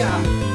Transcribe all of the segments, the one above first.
job.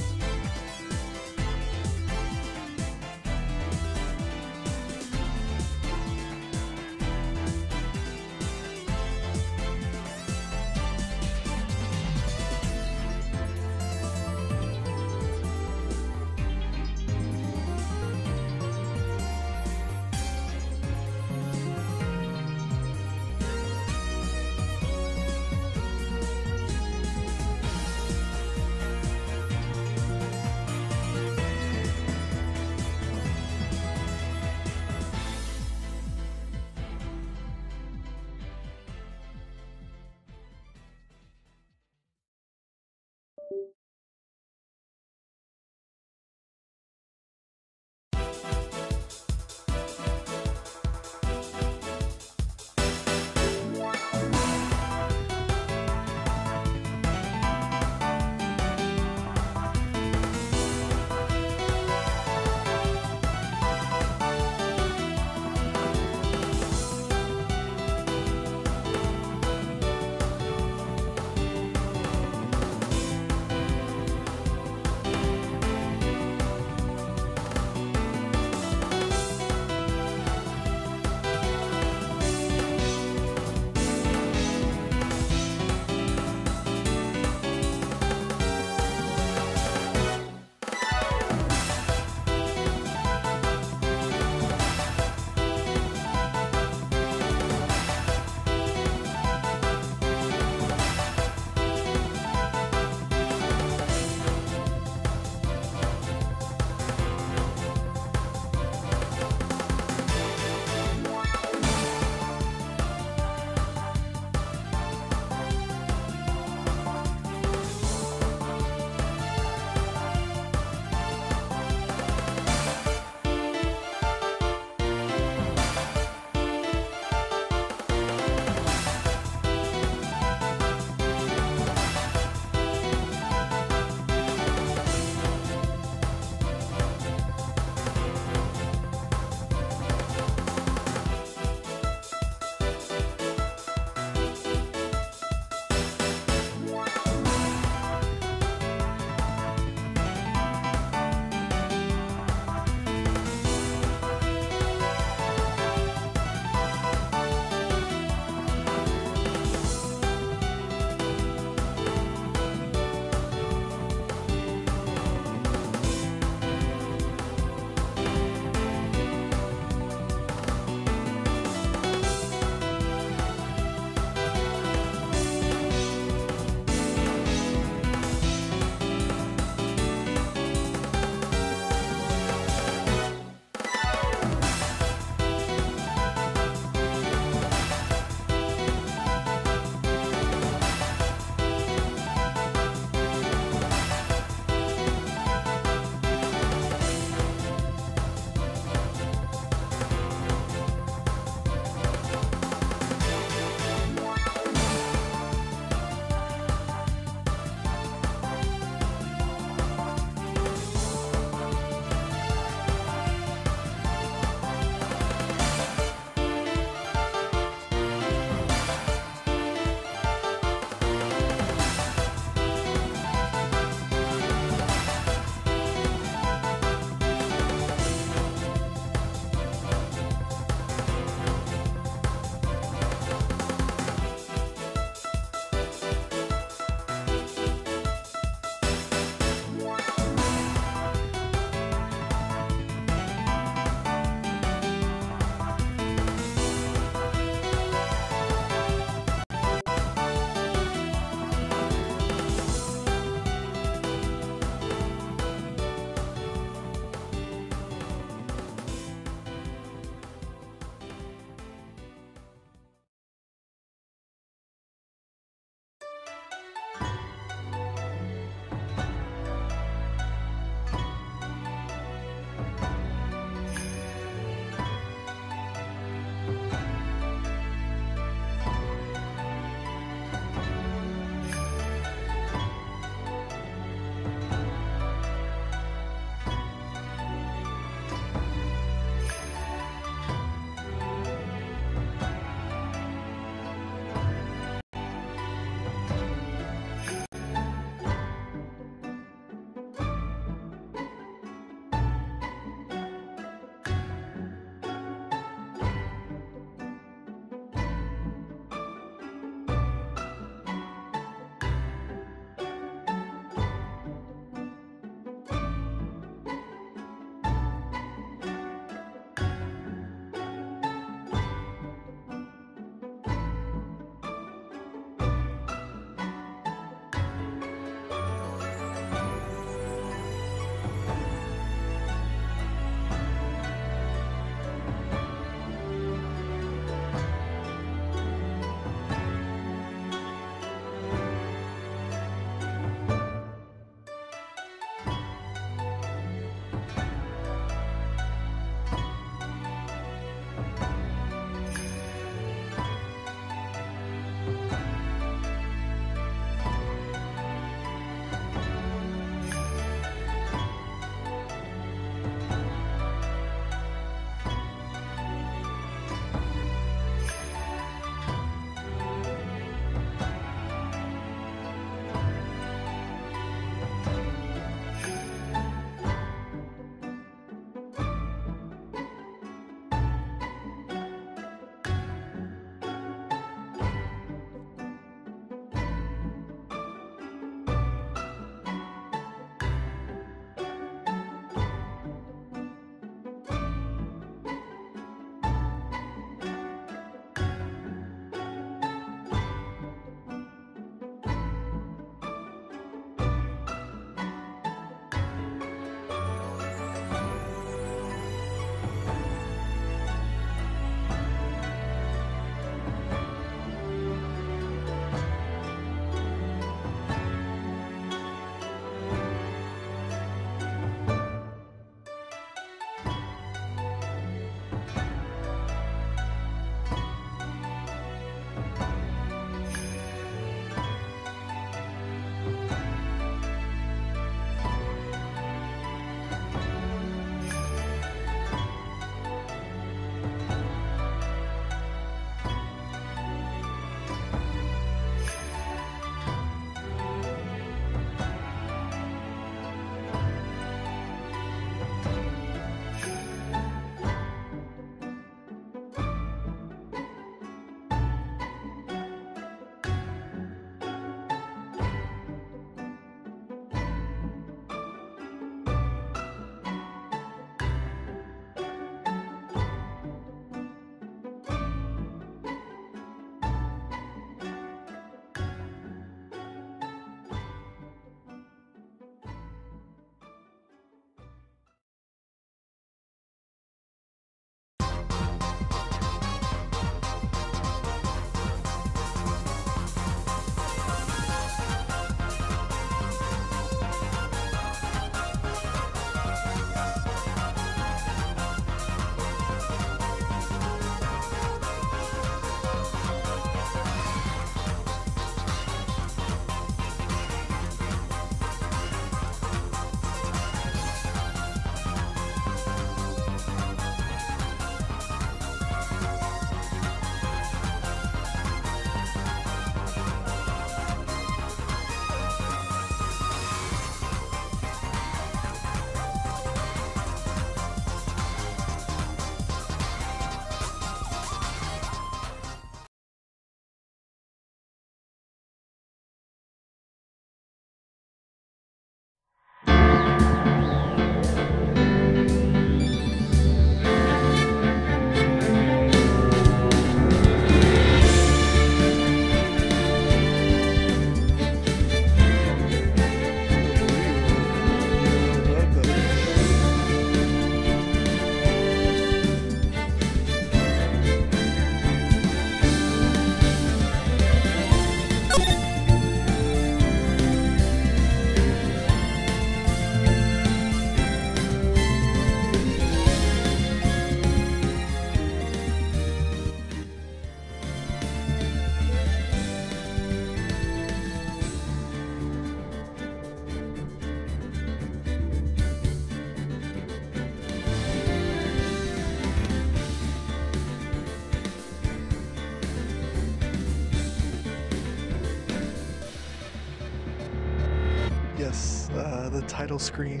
title screen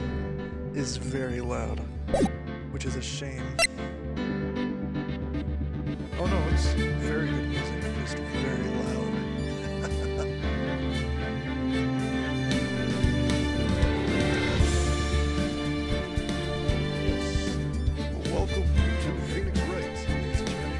is very loud, which is a shame. Oh no, it's very good music, just very loud. Yes. Welcome to Phoenix Wright. Please turn this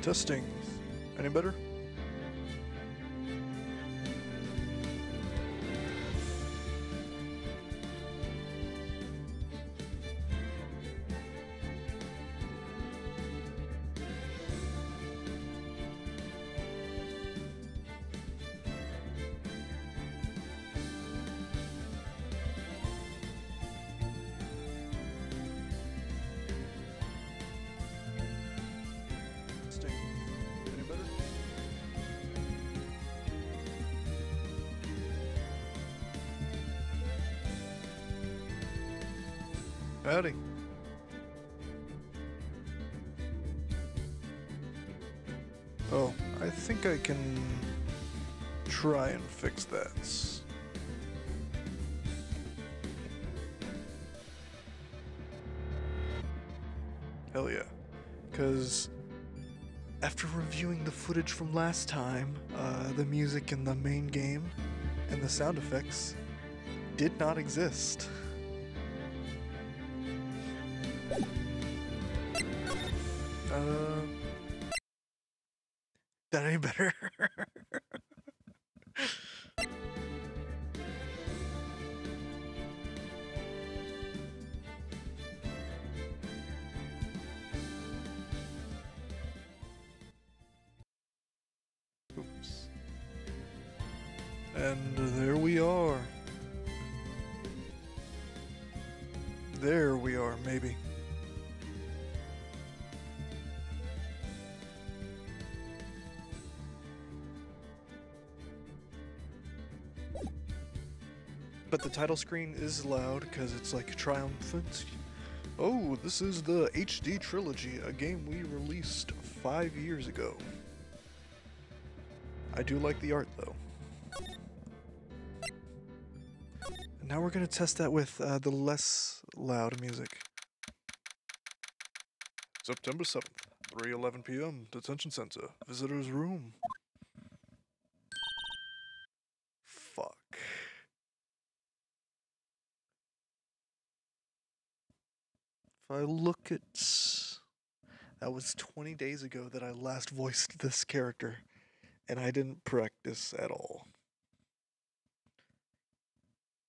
Testing. Any better? Any better? Howdy. Oh, I think I can try and fix that. Hell yeah. Because after reviewing the footage from last time, the music in the main game and the sound effects did not exist. That any better? Oops. And there we are. There we are, maybe. But the title screen is loud because it's like triumphant. Oh, this is the HD Trilogy, a game we released 5 years ago. I do like the art though. And now we're gonna test that with the less loud music. September 7th, 3:11 p.m. Detention Center, Visitor's Room. Fuck. If I look at... That was 20 days ago that I last voiced this character, and I didn't practice at all.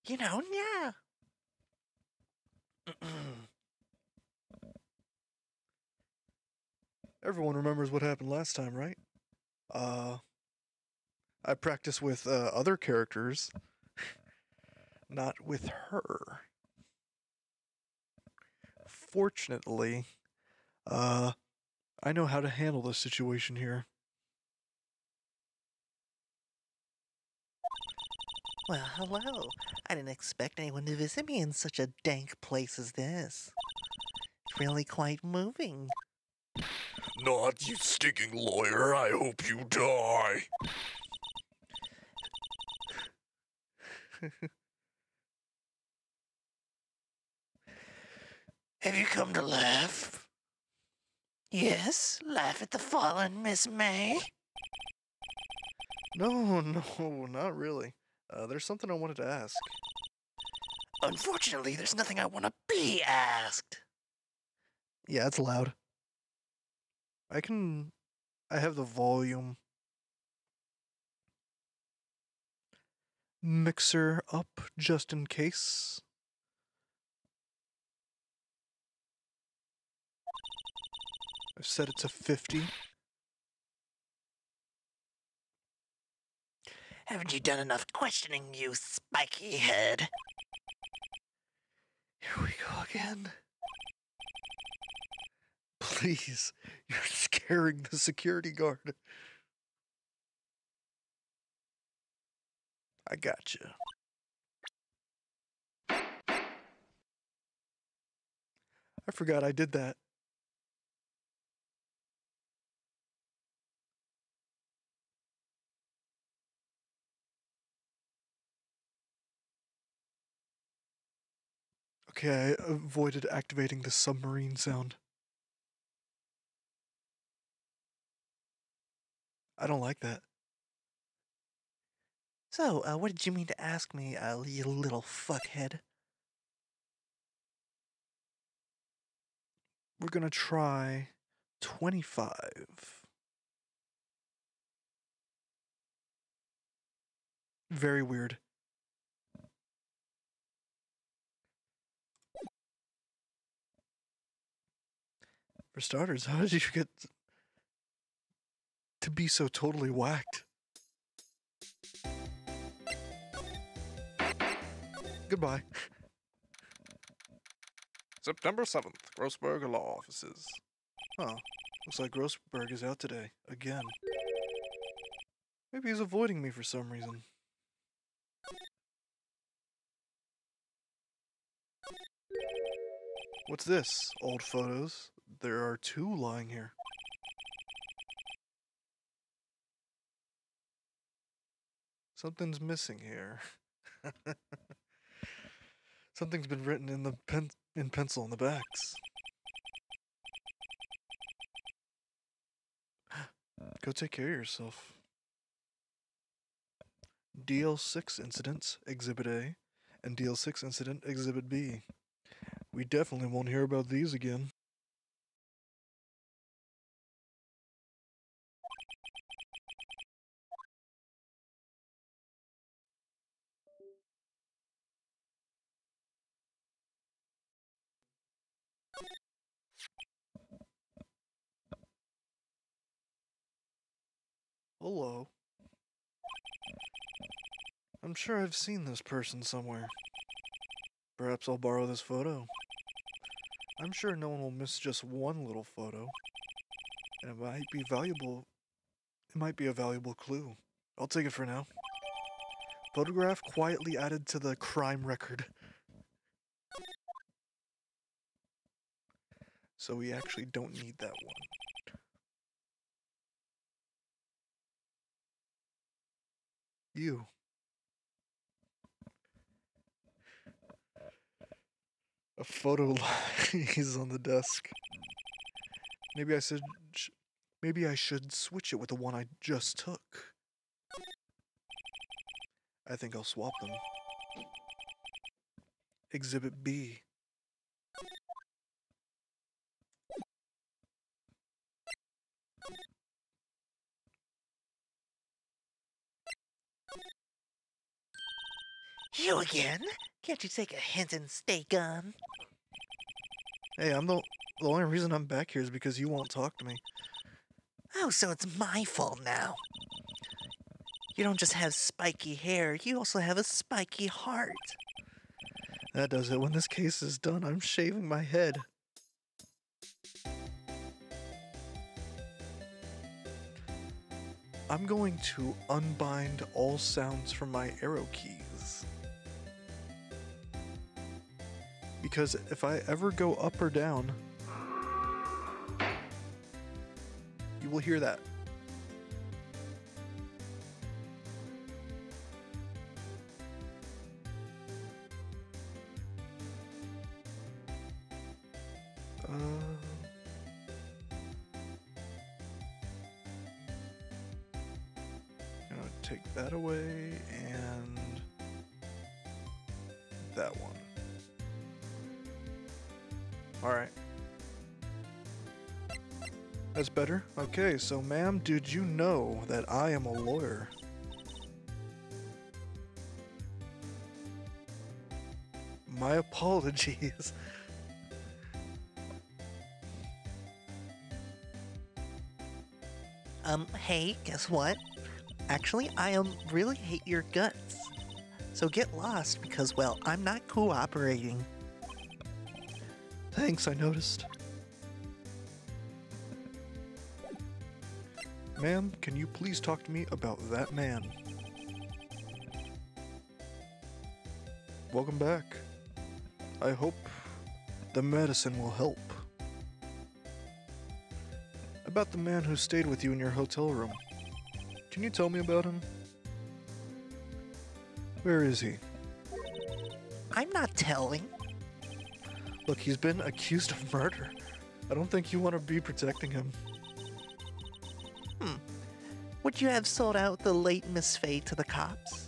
You know, yeah. Everyone remembers what happened last time, right? I practice with other characters, not with her. Fortunately, I know how to handle the situation here. Well, hello. I didn't expect anyone to visit me in such a dank place as this. It's really quite moving. Not you stinking lawyer, I hope you die. Have you come to laugh? Yes, laugh at the fallen, Miss May. No, not really. There's something I wanted to ask. Unfortunately, there's nothing I want to be asked. Yeah, it's loud. I have the volume mixer up just in case. I've set it to 50. Haven't you done enough questioning, you spiky head? Here we go again. Please, you're scaring the security guard. I got you. I forgot I did that. Okay, I avoided activating the submarine sound. I don't like that. So, what did you mean to ask me, you little fuckhead? We're gonna try 25. Very weird. For starters, how did you get to be so totally whacked? Goodbye. September 7th, Grossberg Law Offices. Huh. Looks like Grossberg is out today. Again. Maybe he's avoiding me for some reason. What's this? Old photos. There are 2 lying here. Something's missing here. Something's been written in the in pencil on the backs. Go take care of yourself. DL6 incidents, Exhibit A, and DL6 incident, Exhibit B. We definitely won't hear about these again. Hello. I'm sure I've seen this person somewhere. Perhaps I'll borrow this photo. I'm sure no one will miss just one little photo. And it might be valuable. It might be a valuable clue. I'll take it for now. Photograph quietly added to the crime record. So we actually don't need that one. You. A photo lies on the desk. Maybe I should switch it with the one I just took. I think I'll swap them. Exhibit B. You again? Can't you take a hint and stay gone? Hey, the only reason I'm back here is because you won't talk to me. Oh, so it's my fault now. You don't just have spiky hair, you also have a spiky heart. That does it. When this case is done, I'm shaving my head. I'm going to unbind all sounds from my arrow keys. Because if I ever go up or down, you will hear that. Take that away and that one. All right. That's better? Okay, so ma'am, did you know that I am a lawyer? My apologies. Hey, guess what? Actually, I really hate your guts. So get lost because, well, I'm not cooperating. Thanks, I noticed. Ma'am, can you please talk to me about that man? Welcome back. I hope the medicine will help. About the man who stayed with you in your hotel room. Can you tell me about him? Where is he? I'm not telling. Look, he's been accused of murder. I don't think you want to be protecting him. Would you have sold out the late Miss Faye to the cops?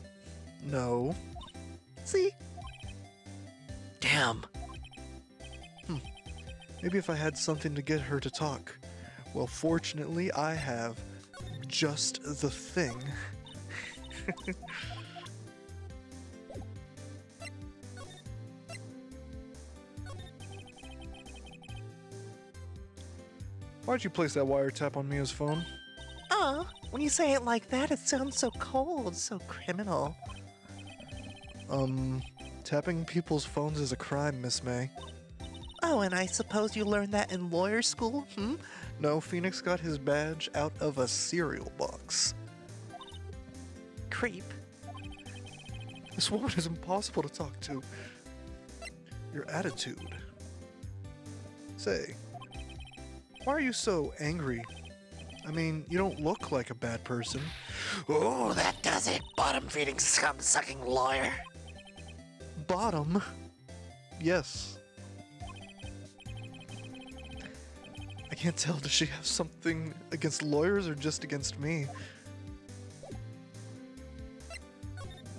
No. See? Damn. Maybe if I had something to get her to talk. Well, fortunately, I have just the thing. Why'd you place that wiretap on Mia's phone? Oh, when you say it like that, it sounds so cold, so criminal. Tapping people's phones is a crime, Miss May. Oh, and I suppose you learned that in lawyer school, No, Phoenix got his badge out of a cereal box. Creep. This woman is impossible to talk to. Your attitude. Say, why are you so angry? I mean, you don't look like a bad person. Oh, that does it, bottom-feeding, scum-sucking lawyer. Bottom? Yes. I can't tell, does she have something against lawyers or just against me?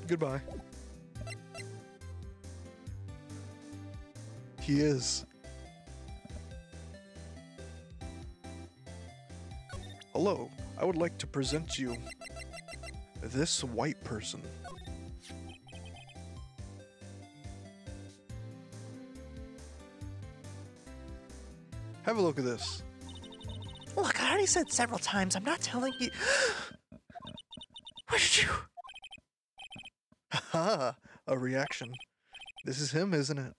Goodbye. He is. Hello, I would like to present you this white person. Have a look at this. Look, I already said several times, I'm not telling you. What did you? Haha, a reaction. This is him, isn't it?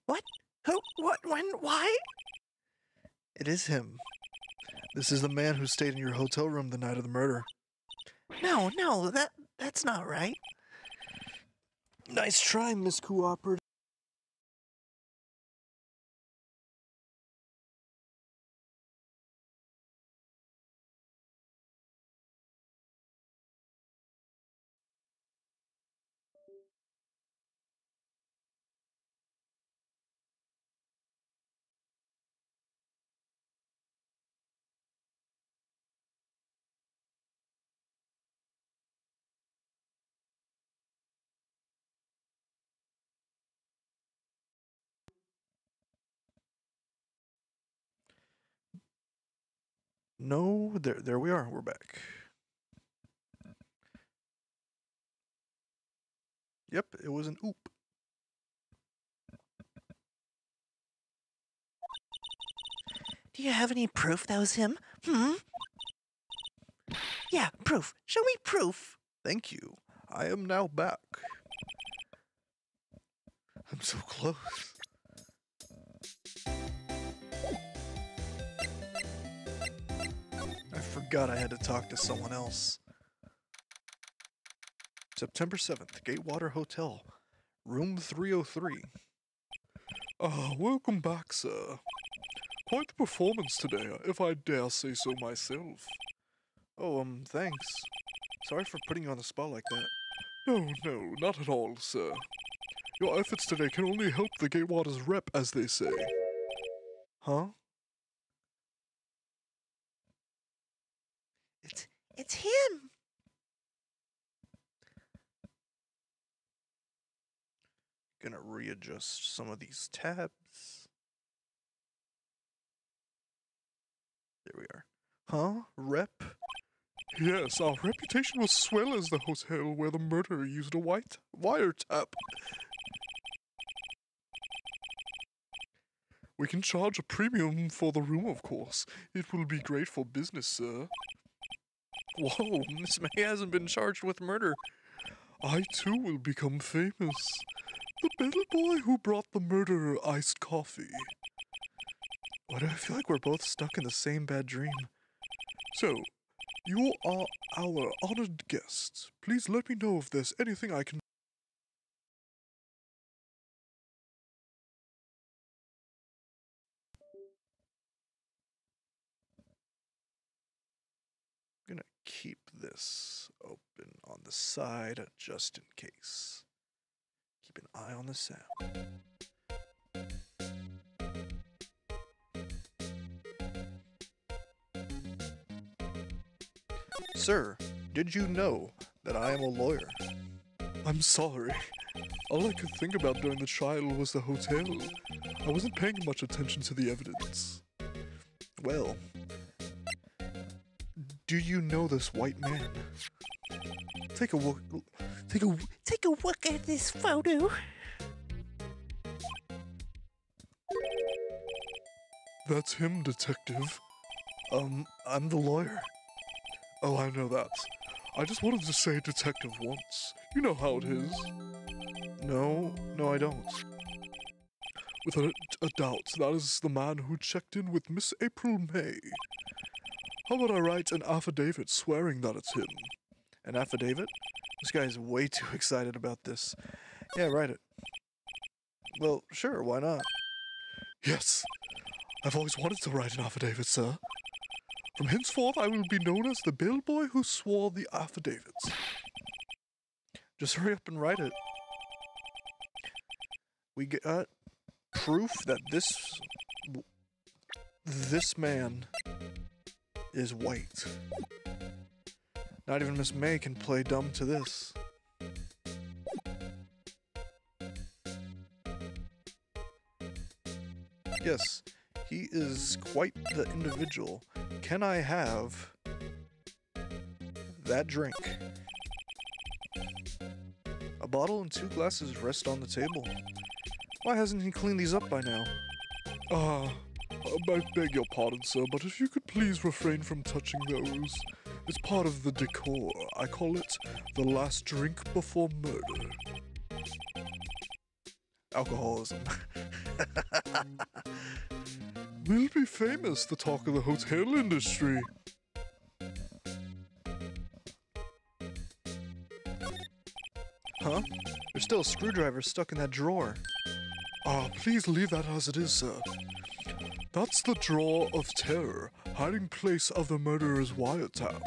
What? Who? What? When? Why? It is him. This is the man who stayed in your hotel room the night of the murder. No, that's not right. Nice try, Miss Cooperative. No, there we are. We're back. Yep, it was an oop. Do you have any proof that was him? Yeah, proof. Show me proof. Thank you. I am now back. I'm so close. I forgot I had to talk to someone else. September 7th, Gatewater Hotel, room 303. Welcome back, sir. Quite the performance today, if I dare say so myself. Oh, thanks. Sorry for putting you on the spot like that. No, not at all, sir. Your efforts today can only help the Gatewater's rep, as they say. Huh? It's him. Gonna readjust some of these tabs. There we are. Huh? Rep? Yes, our reputation was swell as the hotel where the murderer used a wiretap. We can charge a premium for the room, of course. It will be great for business, sir. Whoa, Miss May hasn't been charged with murder. I too will become famous. The bellboy who brought the murderer iced coffee. Why do I feel like we're both stuck in the same bad dream? So, you are our honored guest. Please let me know if there's anything I can... I'm gonna keep this open on the side just in case. Keep an eye on the sound. Sir, did you know that I am a lawyer? I'm sorry. All I could think about during the trial was the hotel. I wasn't paying much attention to the evidence. Well, do you know this white man? Take a look. Take a look at this photo. That's him, detective. I'm the lawyer. Oh, I know that. I just wanted to say detective once. You know how it is. No, I don't. Without a doubt, that is the man who checked in with Miss April May. How about I write an affidavit swearing that it's him? An affidavit? This guy's way too excited about this. Yeah, write it. Well, sure, why not? Yes. I've always wanted to write an affidavit, sir. From henceforth, I will be known as the bellboy who swore the affidavits. Just hurry up and write it. We got proof that this man is white. Not even Miss May can play dumb to this. Yes, he is quite the individual. Can I have that drink? A bottle and 2 glasses rest on the table. Why hasn't he cleaned these up by now? I beg your pardon, sir, but if you could please refrain from touching those. It's part of the decor. I call it the last drink before murder. Alcoholism. We'll be famous, the talk of the hotel industry. Huh? There's still a screwdriver stuck in that drawer. Please leave that as it is, sir. That's the drawer of terror, hiding place of the murderer's wiretap.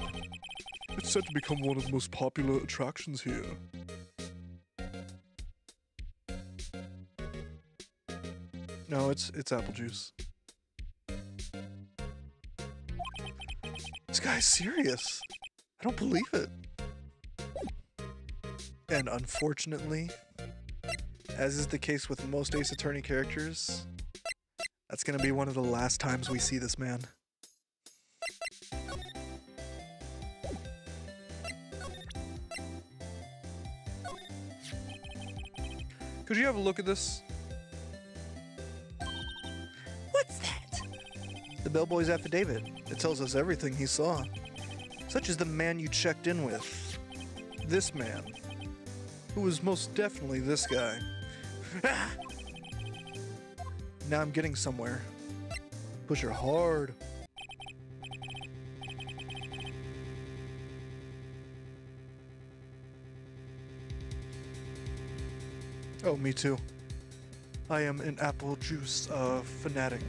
It's said to become one of the most popular attractions here. No, it's apple juice. This guy's serious. I don't believe it. And unfortunately, as is the case with most Ace Attorney characters, that's gonna be one of the last times we see this man. Could you have a look at this? What's that? The bellboy's affidavit. It tells us everything he saw. Such as the man you checked in with. This man. Who was most definitely this guy. Now I'm getting somewhere. Push her hard. Oh, me too. I am an apple juice fanatic.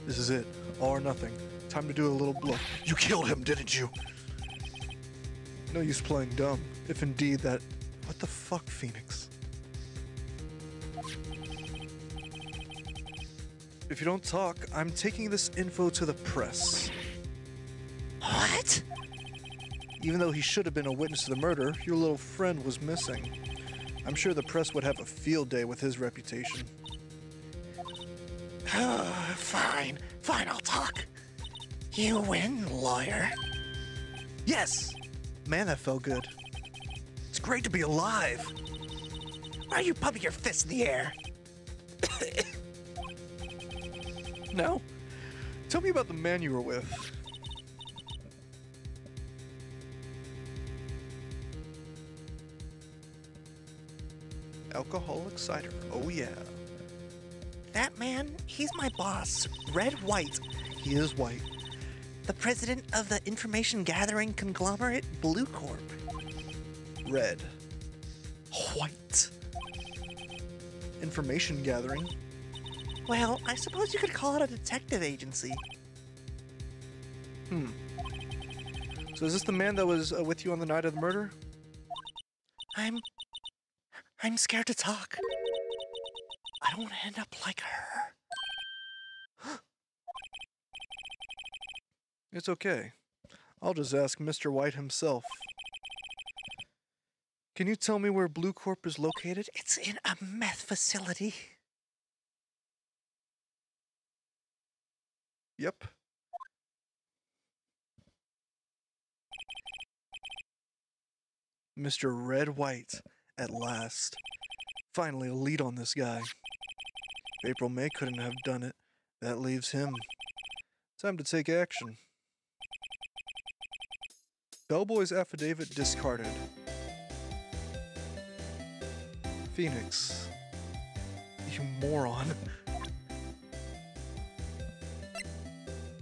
This is it. All or nothing. Time to do a little bluff. You killed him, didn't you? No use playing dumb. If indeed that... What the fuck, Phoenix? If you don't talk, I'm taking this info to the press. What? Even though he should have been a witness to the murder, your little friend was missing. I'm sure the press would have a field day with his reputation. Fine, I'll talk. You win, lawyer. Yes! Man, that felt good. It's great to be alive. Why are you pumping your fist in the air? Now, tell me about the man you were with. Alcoholic cider. Oh yeah. That man, he's my boss, Red White. He is white. The president of the information gathering conglomerate Blue Corp. Red. White. Information gathering. Well, I suppose you could call it a detective agency. So is this the man that was with you on the night of the murder? I'm scared to talk. I don't want to end up like her. It's okay. I'll just ask Mr. White himself. Can you tell me where Blue Corp is located? It's in a meth facility. Yep. Mr. Red White, at last. Finally a lead on this guy. If April May couldn't have done it. That leaves him. Time to take action. Bellboy's affidavit discarded. Phoenix. You moron.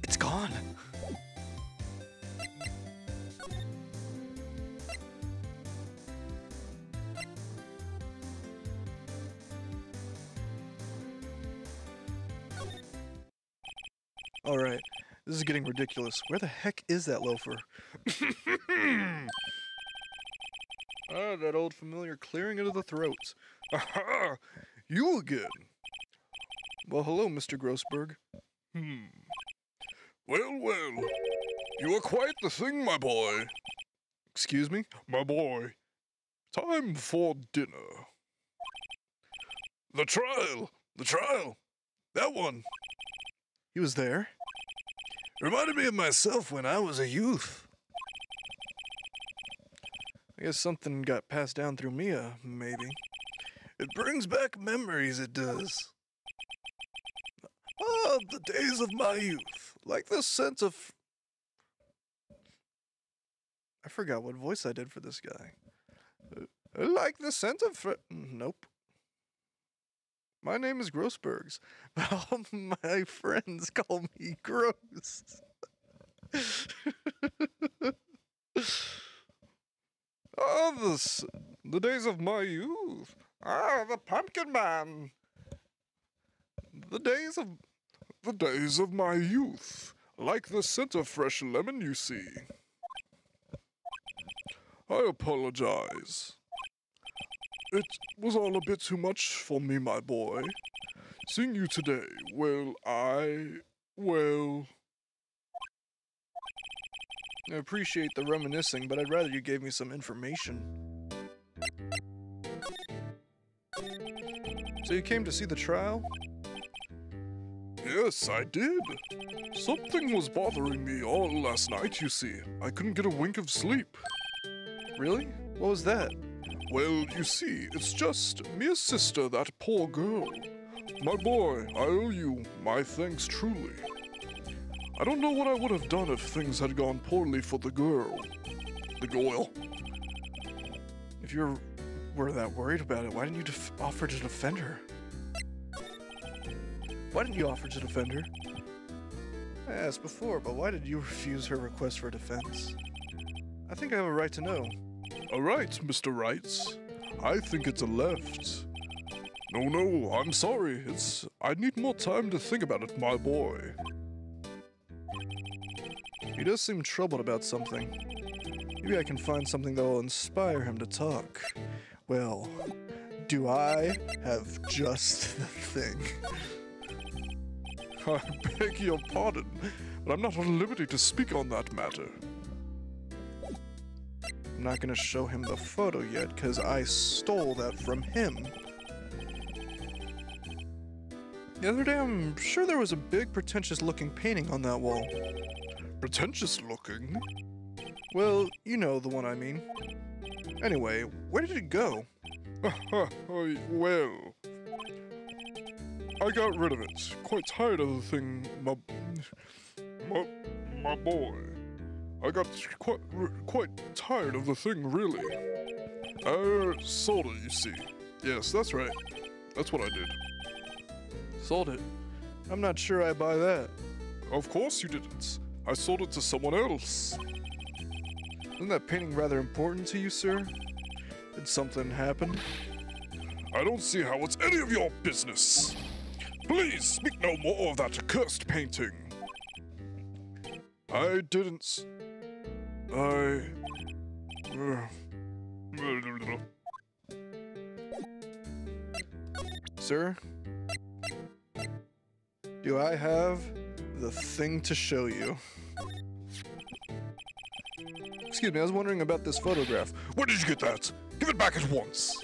It's gone. Alright, this is getting ridiculous. Where the heck is that loafer? Ah, that old familiar clearing of the throat. Aha! You again! Well, hello, Mr. Grossberg. Well, well. You are quite the thing, my boy. Excuse me? My boy. Time for dinner. The trial! The trial! That one! He was there? Reminded me of myself when I was a youth. I guess something got passed down through Mia, maybe. It brings back memories, it does. Ah, the days of my youth. Like the sense of... I forgot what voice I did for this guy. Like the sense of... Nope. My name is Grossbergs, but all my friends call me Gross. Ah, the days of my youth. Ah, the pumpkin man. The days of my youth. Like the scent of fresh lemon, you see. I apologize. It was all a bit too much for me, my boy. Seeing you today, well, I appreciate the reminiscing, but I'd rather you gave me some information. So you came to see the trial? Yes, I did. Something was bothering me all last night, you see. I couldn't get a wink of sleep. Really? What was that? Well, you see, it's just Mia's sister, that poor girl. My boy, I owe you my thanks truly. I don't know what I would have done if things had gone poorly for the girl. The girl. If you were that worried about it, why didn't you offer to defend her? Why didn't you offer to defend her? I asked before, but why did you refuse her request for defense? I think I have a right to know. A right, Mr. Wright. I think it's a left. No, I'm sorry. I need more time to think about it, my boy. He does seem troubled about something. Maybe I can find something that will inspire him to talk. Well, do I have just the thing? I beg your pardon, but I'm not at liberty to speak on that matter. I'm not gonna show him the photo yet, because I stole that from him. The other day, I'm sure there was a big pretentious-looking painting on that wall. Pretentious looking? Well, you know the one I mean. Anyway, where did it go? Well, I got rid of it. Quite tired of the thing, my boy. I got quite tired of the thing, really. Sold it, you see. Yes, that's right. That's what I did. Sold it. I'm not sure I buy that. Of course you didn't. I sold it to someone else. Isn't that painting rather important to you, sir? Did something happen? I don't see how it's any of your business. Please speak no more of that accursed painting. I didn't. Sir? Do I have the thing to show you? Excuse me, I was wondering about this photograph. Where did you get that? Give it back at once.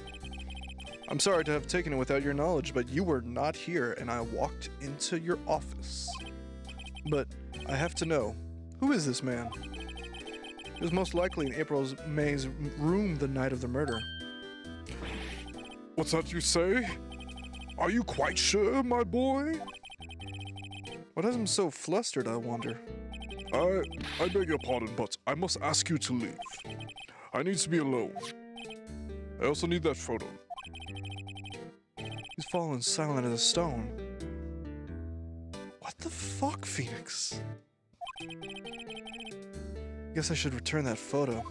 I'm sorry to have taken it without your knowledge, but you were not here and I walked into your office. But I have to know, who is this man? He was most likely in May's room the night of the murder. What's that you say? Are you quite sure, my boy? What has him so flustered, I wonder? I beg your pardon, but I must ask you to leave. I need to be alone. I also need that photo. He's fallen silent as a stone. What the fuck, Phoenix? Guess I should return that photo.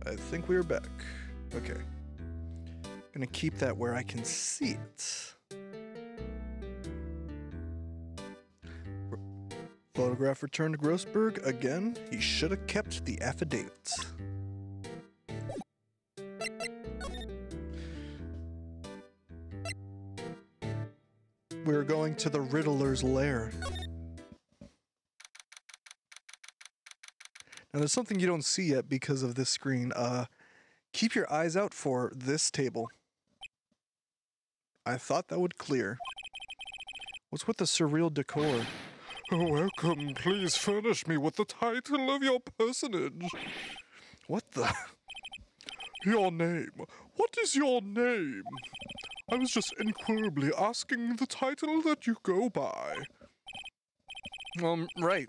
I think we're back. Okay. Gonna keep that where I can see it. Photograph returned to Grossberg. Again, he should have kept the affidavit. We're going to the Riddler's lair. Now there's something you don't see yet because of this screen. Keep your eyes out for this table. I thought that would clear. What's with the surreal decor? Welcome, please furnish me with the title of your personage. What the? Your name. What is your name? I was just inquirably asking the title that you go by. Wright.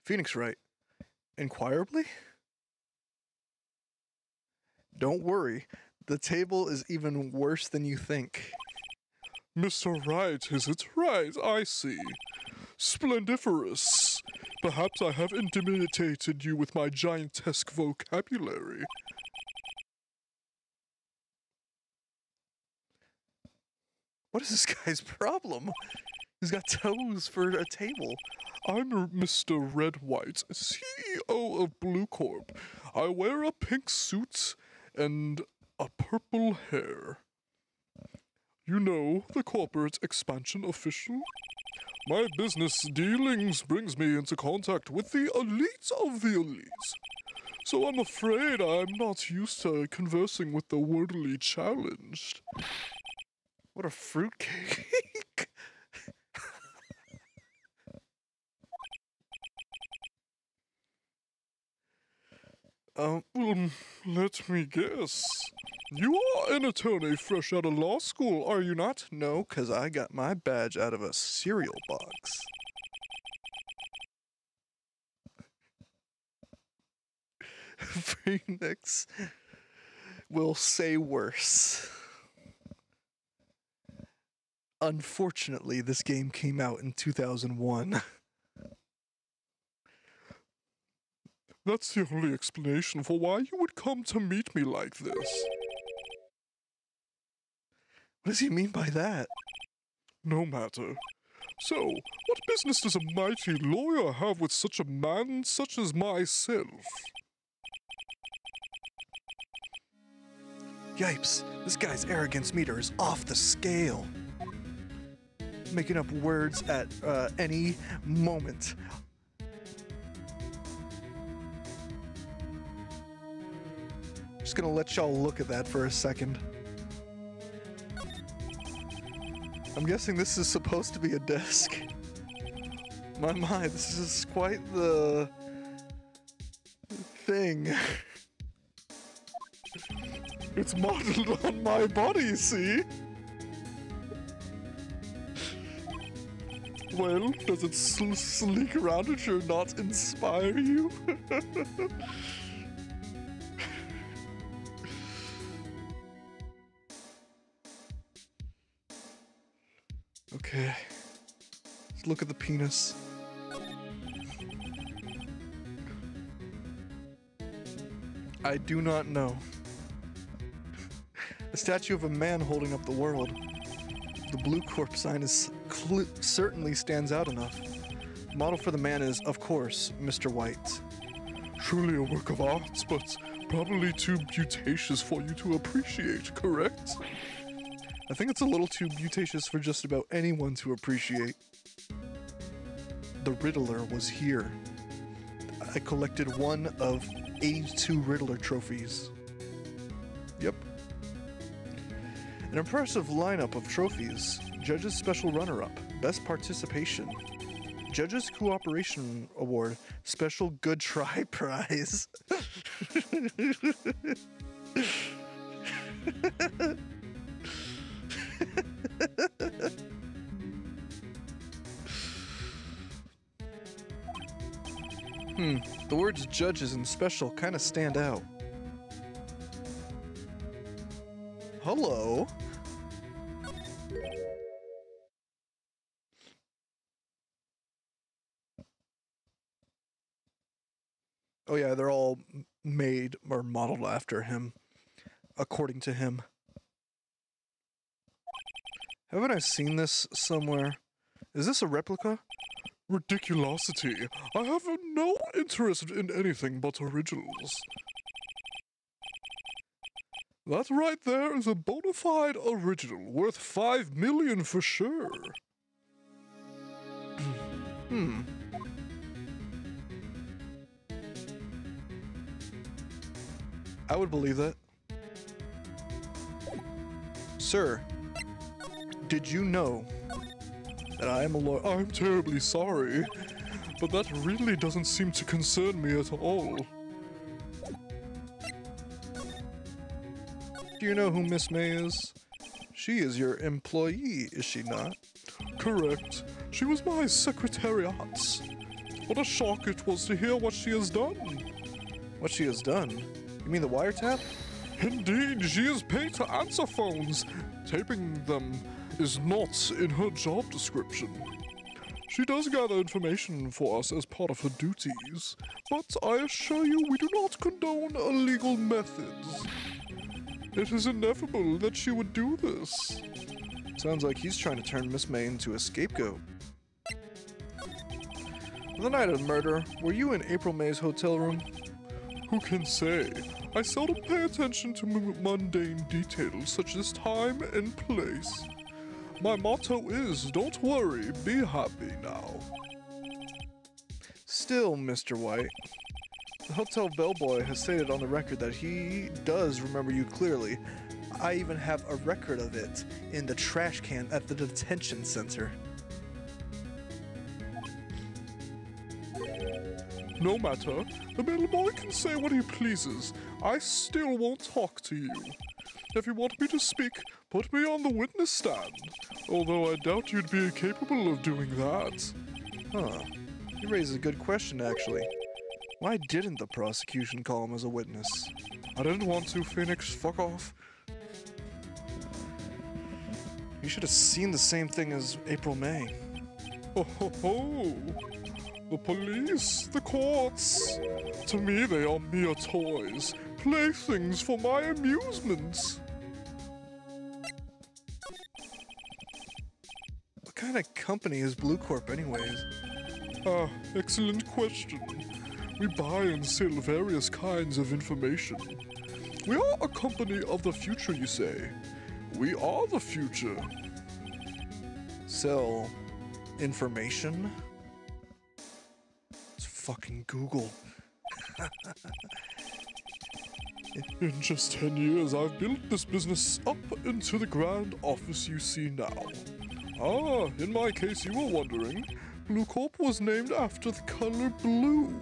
Phoenix Wright. Inquirably? Don't worry, the table is even worse than you think. Mr. Wright, is it right? I see. Splendiferous. Perhaps I have intimidated you with my giantesque vocabulary. What is this guy's problem? He's got toes for a table. I'm Mr. Red White, CEO of Blue Corp. I wear a pink suit and a purple hair. You know, the corporate expansion official? My business dealings brings me into contact with the elite of the elites. So I'm afraid I'm not used to conversing with the worldly challenged. What a fruitcake. Let me guess. You are an attorney fresh out of law school, are you not? No, 'cause I got my badge out of a cereal box. Phoenix will say worse. Unfortunately, this game came out in 2001. That's the only explanation for why you would come to meet me like this. What does he mean by that? No matter. So, what business does a mighty lawyer have with such a man such as myself? Yipes, this guy's arrogance meter is off the scale. Making up words at any moment. Just gonna let y'all look at that for a second. I'm guessing this is supposed to be a desk. My, this is quite the thing. It's modeled on my body, see? Well, does it sleek around it or not inspire you? Okay. Let's look at the penis. I do not know. A statue of a man holding up the world. The Blue Corp sign is certainly stands out enough. The model for the man is, of course, Mr. White. Truly a work of art, but probably too beauticious for you to appreciate, correct? I think it's a little too beauticious for just about anyone to appreciate. The Riddler was here. I collected one of 82 Riddler trophies. Yep. An impressive lineup of trophies. Judge's Special Runner-Up, Best Participation. Judge's Cooperation Award, Special Good Try Prize. The words judges and special kind of stand out. Hello? Oh yeah, they're all made or modeled after him, according to him. Haven't I seen this somewhere? Is this a replica? Ridiculosity. I have no interest in anything but originals. That right there is a bona fide original, worth 5 million for sure. I would believe that. Sir, did you know that I am a lawyer? I'm terribly sorry, but that really doesn't seem to concern me at all. Do you know who Miss May is? She is your employee, is she not? Correct. She was my secretariat. What a shock it was to hear what she has done. What she has done? You mean the wiretap? Indeed, she is paid to answer phones. Taping them is not in her job description. She does gather information for us as part of her duties, but I assure you we do not condone illegal methods. It is ineffable that she would do this. Sounds like he's trying to turn Miss May into a scapegoat. On the night of the murder, were you in April May's hotel room? Who can say? I seldom pay attention to mundane details such as time and place. My motto is, don't worry, be happy now. Still, Mr. White, the hotel bellboy has stated on the record that he does remember you clearly. I even have a record of it in the trash can at the detention center. No matter, the bellboy can say what he pleases. I still won't talk to you. If you want me to speak, put me on the witness stand. Although I doubt you'd be capable of doing that. Huh. You raise a good question, actually. Why didn't the prosecution call him as a witness? I didn't want to, Phoenix. Fuck off. You should have seen the same thing as April May. Ho ho ho! The police, the courts. To me, they are mere toys, playthings for my amusement. What kind of company is Blue Corp anyways? Ah, excellent question. We buy and sell various kinds of information. We are a company of the future, you say. We are the future. Sell information? It's fucking Google. In just 10 years, I've built this business up into the grand office you see now. Ah, in my case, you were wondering, Blue Corp was named after the color blue.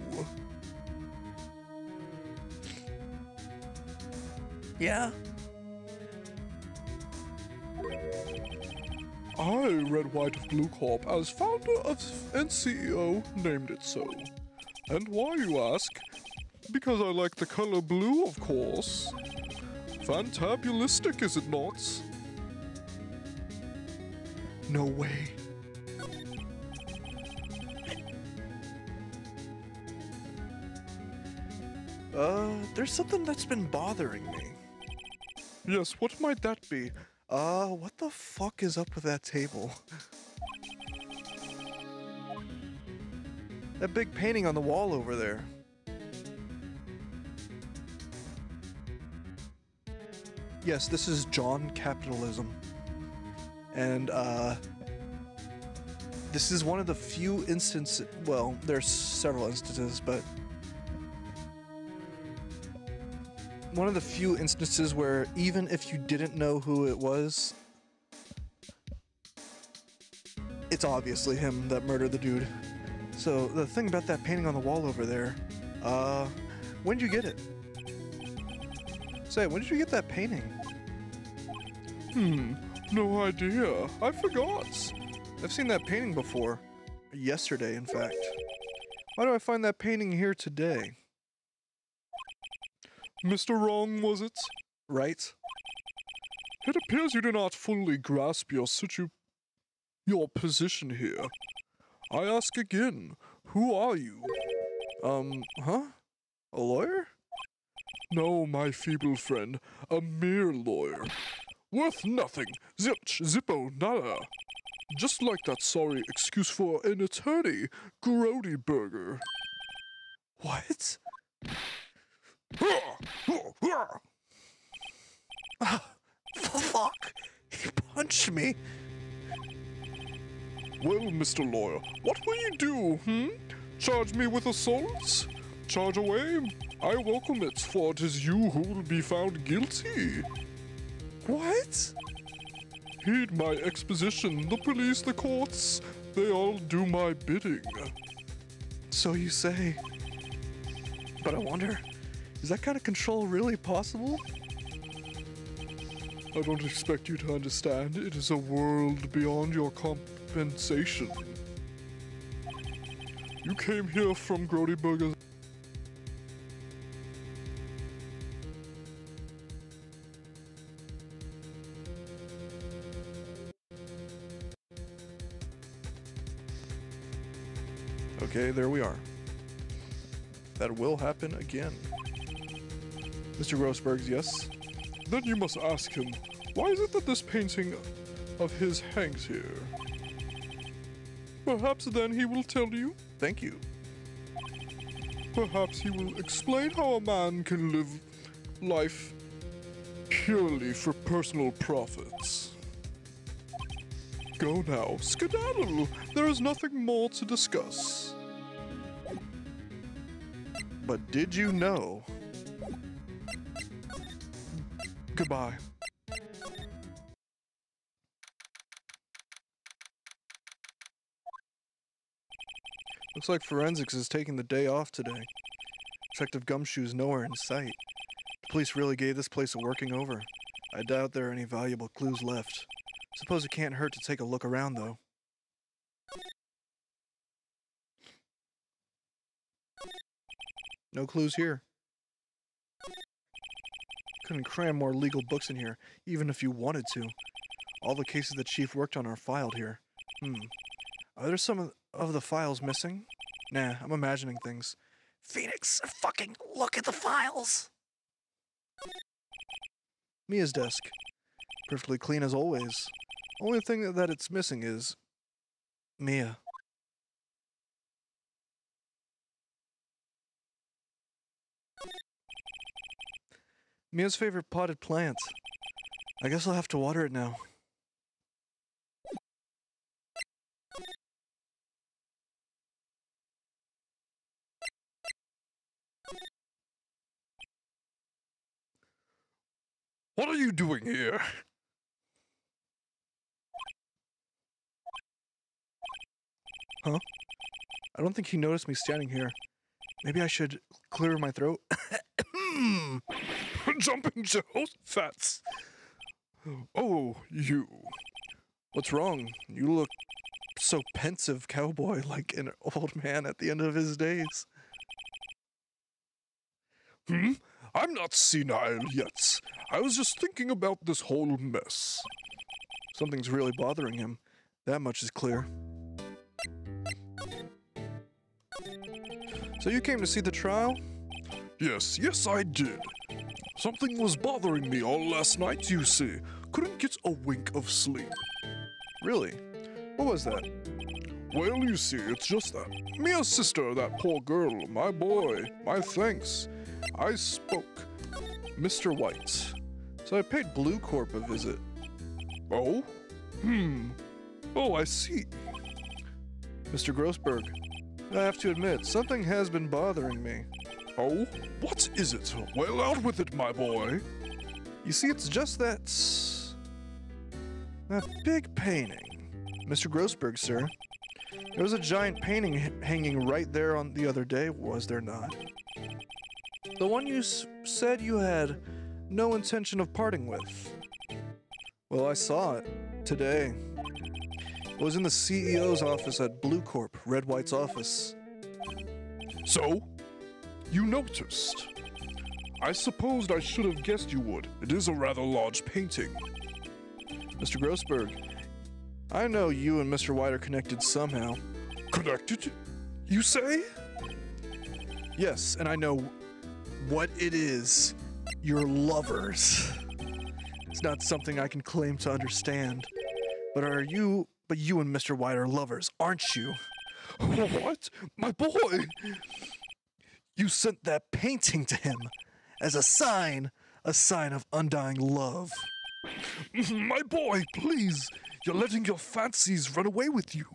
Yeah? I, Red White of Blue Corp, as founder of and CEO, named it so. And why, you ask? Because I like the color blue, of course. Fantabulistic, is it not? No way. There's something that's been bothering me. Yes, what might that be? What the fuck is up with that table? That big painting on the wall over there. Yes, this is John Capitalism. And, this is one of the few instances, well, there's several instances, but one of the few instances where even if you didn't know who it was, it's obviously him that murdered the dude. So the thing about that painting on the wall over there, when did you get it? Say, when did you get that painting? No idea. I forgot. I've seen that painting before. Yesterday, in fact. Why do I find that painting here today? Mr. Wrong, was it? Right? It appears you do not fully grasp your position here. I ask again, who are you? Huh? A lawyer? No, my feeble friend, a mere lawyer. Worth nothing. Zilch, zippo, nada. Just like that sorry excuse for an attorney, Grody Burger. What? Fuck! He punched me! Well, Mr. Lawyer, what will you do, Charge me with assault? Charge away. I welcome it, for it is you who will be found guilty. What? Heed my exposition. The police, the courts, they all do my bidding. So you say. But I wonder, is that kind of control really possible? I don't expect you to understand. It is a world beyond your compensation. You came here from Grody Burger's. Okay, there we are. That will happen again. Mr. Grossberg's, yes? Then you must ask him, why is it that this painting of his hangs here? Perhaps then he will tell you. Thank you. Perhaps he will explain how a man can live life purely for personal profits. Go now, skedaddle. There is nothing more to discuss. But did you know? Goodbye. Looks like forensics is taking the day off today. Detective Gumshoe's nowhere in sight. The police really gave this place a working over. I doubt there are any valuable clues left. Suppose it can't hurt to take a look around, though. No clues here. Couldn't cram more legal books in here, even if you wanted to. All the cases the chief worked on are filed here. Are there some of the files missing? Nah, I'm imagining things. Phoenix, fucking look at the files! Mia's desk. Perfectly clean as always. Only thing that it's missing is... Mia. Mia's favorite potted plant. I guess I'll have to water it now. What are you doing here? Huh? I don't think he noticed me standing here. Maybe I should clear my throat. Jumping Jehoshaphat. Oh, you. What's wrong? You look so pensive, cowboy, like an old man at the end of his days. I'm not senile yet. I was just thinking about this whole mess. Something's really bothering him. That much is clear. So you came to see the trial? Yes, I did. Something was bothering me all last night, you see. Couldn't get a wink of sleep. Really? What was that? Well, you see, it's just that. Mia's sister, that poor girl, my boy, my thanks. I spoke. Mr. White. So I paid Blue Corp a visit. Oh? Oh, I see. Mr. Grossberg, I have to admit, something has been bothering me. Oh? What is it? Well, out with it, my boy. You see, it's just that big painting. Mr. Grossberg, sir. There was a giant painting hanging right there on the other day, was there not? The one you said you had no intention of parting with. Well, I saw it today. It was in the CEO's office at Blue Corp, Red White's office. So? You noticed? I supposed I should have guessed you would. It is a rather large painting. Mr. Grossberg, I know you and Mr. White are connected somehow. Connected? You say? Yes, and I know what it is. You're lovers. It's not something I can claim to understand. But you and Mr. White are lovers, aren't you? What? My boy! You sent that painting to him as a sign of undying love. My boy, please! You're letting your fancies run away with you.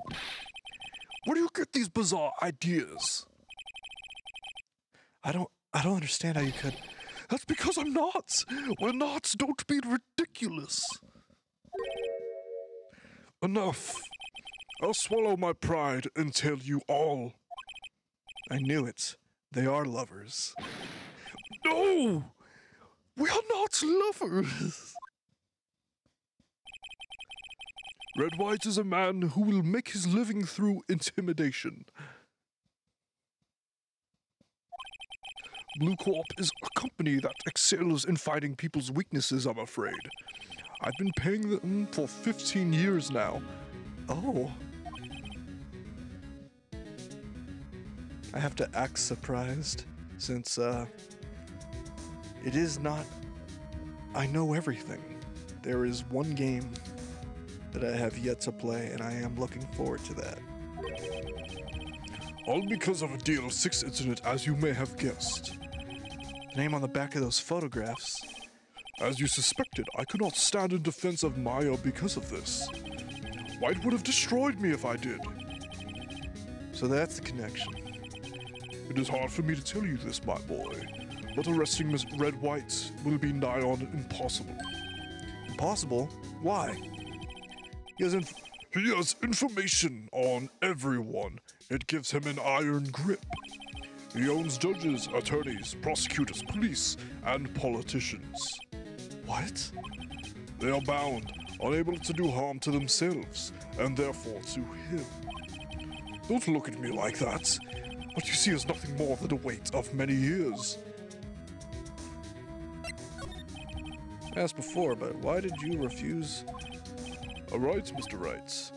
Where do you get these bizarre ideas? I don't understand how you could. That's because I'm not. We're not. Don't be ridiculous. Enough. I'll swallow my pride and tell you all. I knew it. They are lovers. No! We are not lovers. Red White is a man who will make his living through intimidation. Blue Corp is a company that excels in fighting people's weaknesses, I'm afraid. I've been paying them for 15 years now. Oh. I have to act surprised, since, it is not... I know everything. There is one game that I have yet to play, and I am looking forward to that. All because of a DL6 incident, as you may have guessed. The name on the back of those photographs. As you suspected, I could not stand in defense of Maya because of this. White would have destroyed me if I did. So that's the connection. It is hard for me to tell you this, my boy, but arresting Miss Red White will be nigh on impossible. Impossible? Why? He has information on everyone. It gives him an iron grip. He owns judges, attorneys, prosecutors, police, and politicians. What? They are bound, unable to do harm to themselves, and therefore to him. Don't look at me like that. What you see is nothing more than the weight of many years. As before, but why did you refuse? All right, Mr. Wright.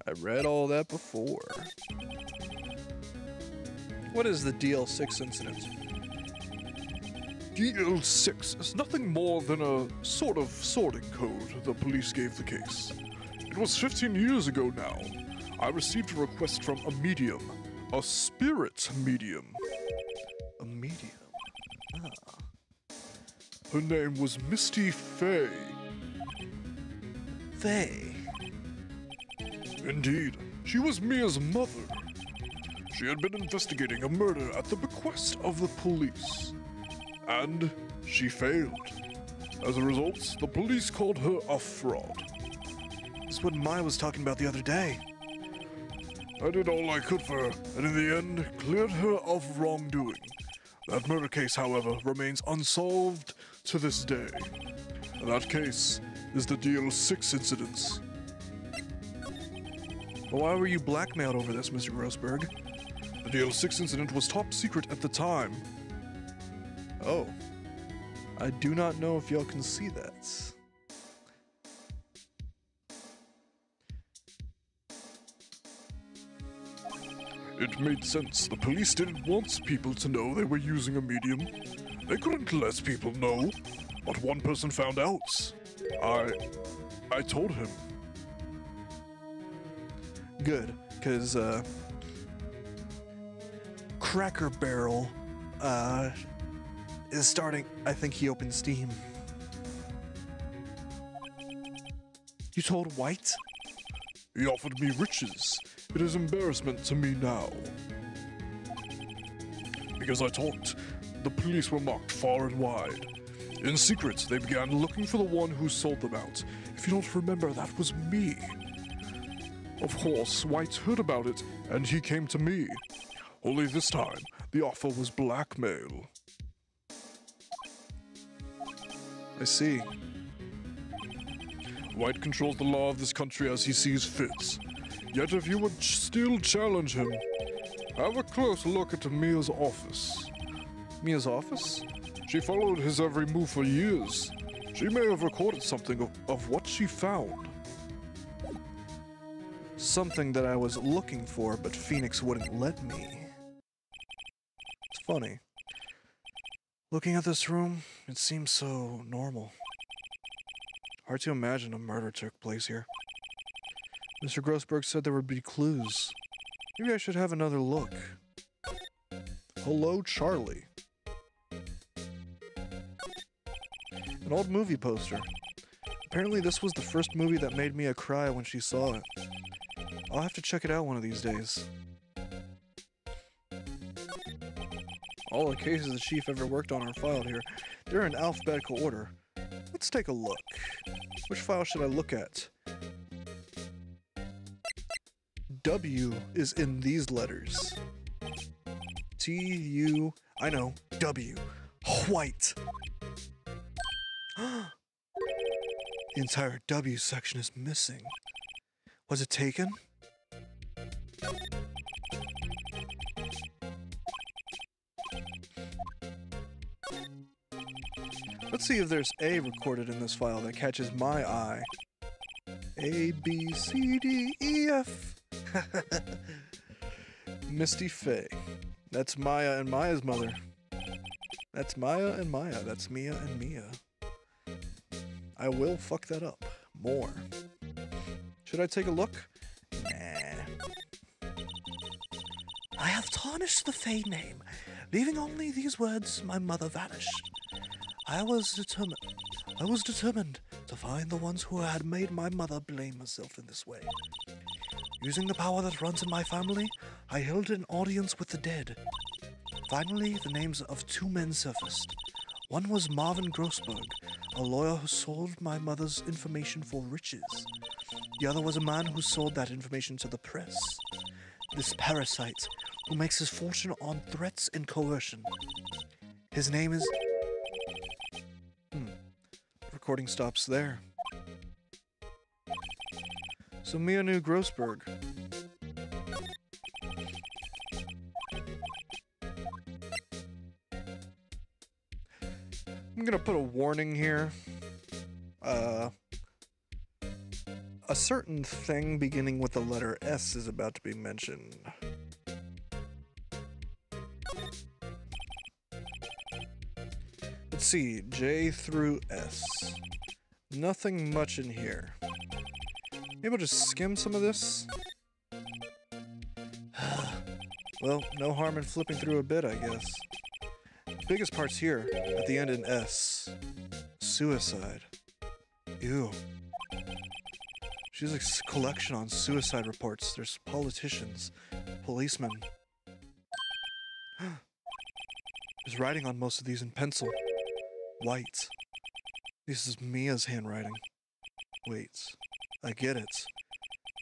I read all that before. What is the DL6 incident? DL6 is nothing more than a sort of sorting code the police gave the case. It was 15 years ago now. I received a request from a medium, a spirit medium. A medium? Her name was Misty Fay. Faye. Indeed, she was Mia's mother. She had been investigating a murder at the bequest of the police. And she failed. As a result, the police called her a fraud. This is what Maya was talking about the other day. I did all I could for her, and in the end, cleared her of wrongdoing. That murder case, however, remains unsolved to this day. And that case is the DL6 incident. Well, why were you blackmailed over this, Mr. Grossberg? The DL6 incident was top secret at the time. Oh. I do not know if y'all can see that. It made sense. The police didn't want people to know they were using a medium. They couldn't let people know. But one person found out. I told him. Good, because, Cracker Barrel, is starting. I think he opened Steam. You told White? He offered me riches. It is embarrassment to me now. Because I talked, the police were marked far and wide. In secret, they began looking for the one who sold them out. If you don't remember, that was me. Of course, White heard about it, and he came to me. Only this time, the offer was blackmail. I see. White controls the law of this country as he sees fit. Yet if you would still challenge him, have a close look at Mia's office. Mia's office? She followed his every move for years. She may have recorded something of what she found. Something that I was looking for, but Phoenix wouldn't let me. It's funny. Looking at this room, it seems so normal. Hard to imagine a murder took place here. Mr. Grossberg said there would be clues. Maybe I should have another look. Hello, Charlie. An old movie poster. Apparently this was the first movie that made Mia cry when she saw it. I'll have to check it out one of these days. All the cases the chief ever worked on are filed here. They're in alphabetical order. Let's take a look. Which file should I look at? W is in these letters. T-U... I know. W. White. The entire W section is missing. Was it taken? Let's see if there's A recorded in this file that catches my eye. A, B, C, D, E, F. Misty Fay. That's Maya and Maya's mother. That's Maya and Maya. That's Mia and Mia. I will fuck that up. More. Should I take a look? Nah. I have tarnished the Fay name, leaving only these words, my mother vanished. I was determined to find the ones who had made my mother blame herself in this way. Using the power that runs in my family, I held an audience with the dead. Finally, the names of two men surfaced. One was Marvin Grossberg, a lawyer who sold my mother's information for riches. The other was a man who sold that information to the press. This parasite, who makes his fortune on threats and coercion. His name is... Recording stops there. So Mia knew Grossberg. I'm gonna put a warning here. A certain thing beginning with the letter S is about to be mentioned. Let's see, J through S. Nothing much in here. Maybe I'll just skim some of this. Well, no harm in flipping through a bit, I guess. biggest part's here, at the end in S. Suicide. Ew. She has a collection on suicide reports. There's politicians, policemen. There's writing on most of these in pencil. White. This is Mia's handwriting. Wait. I get it.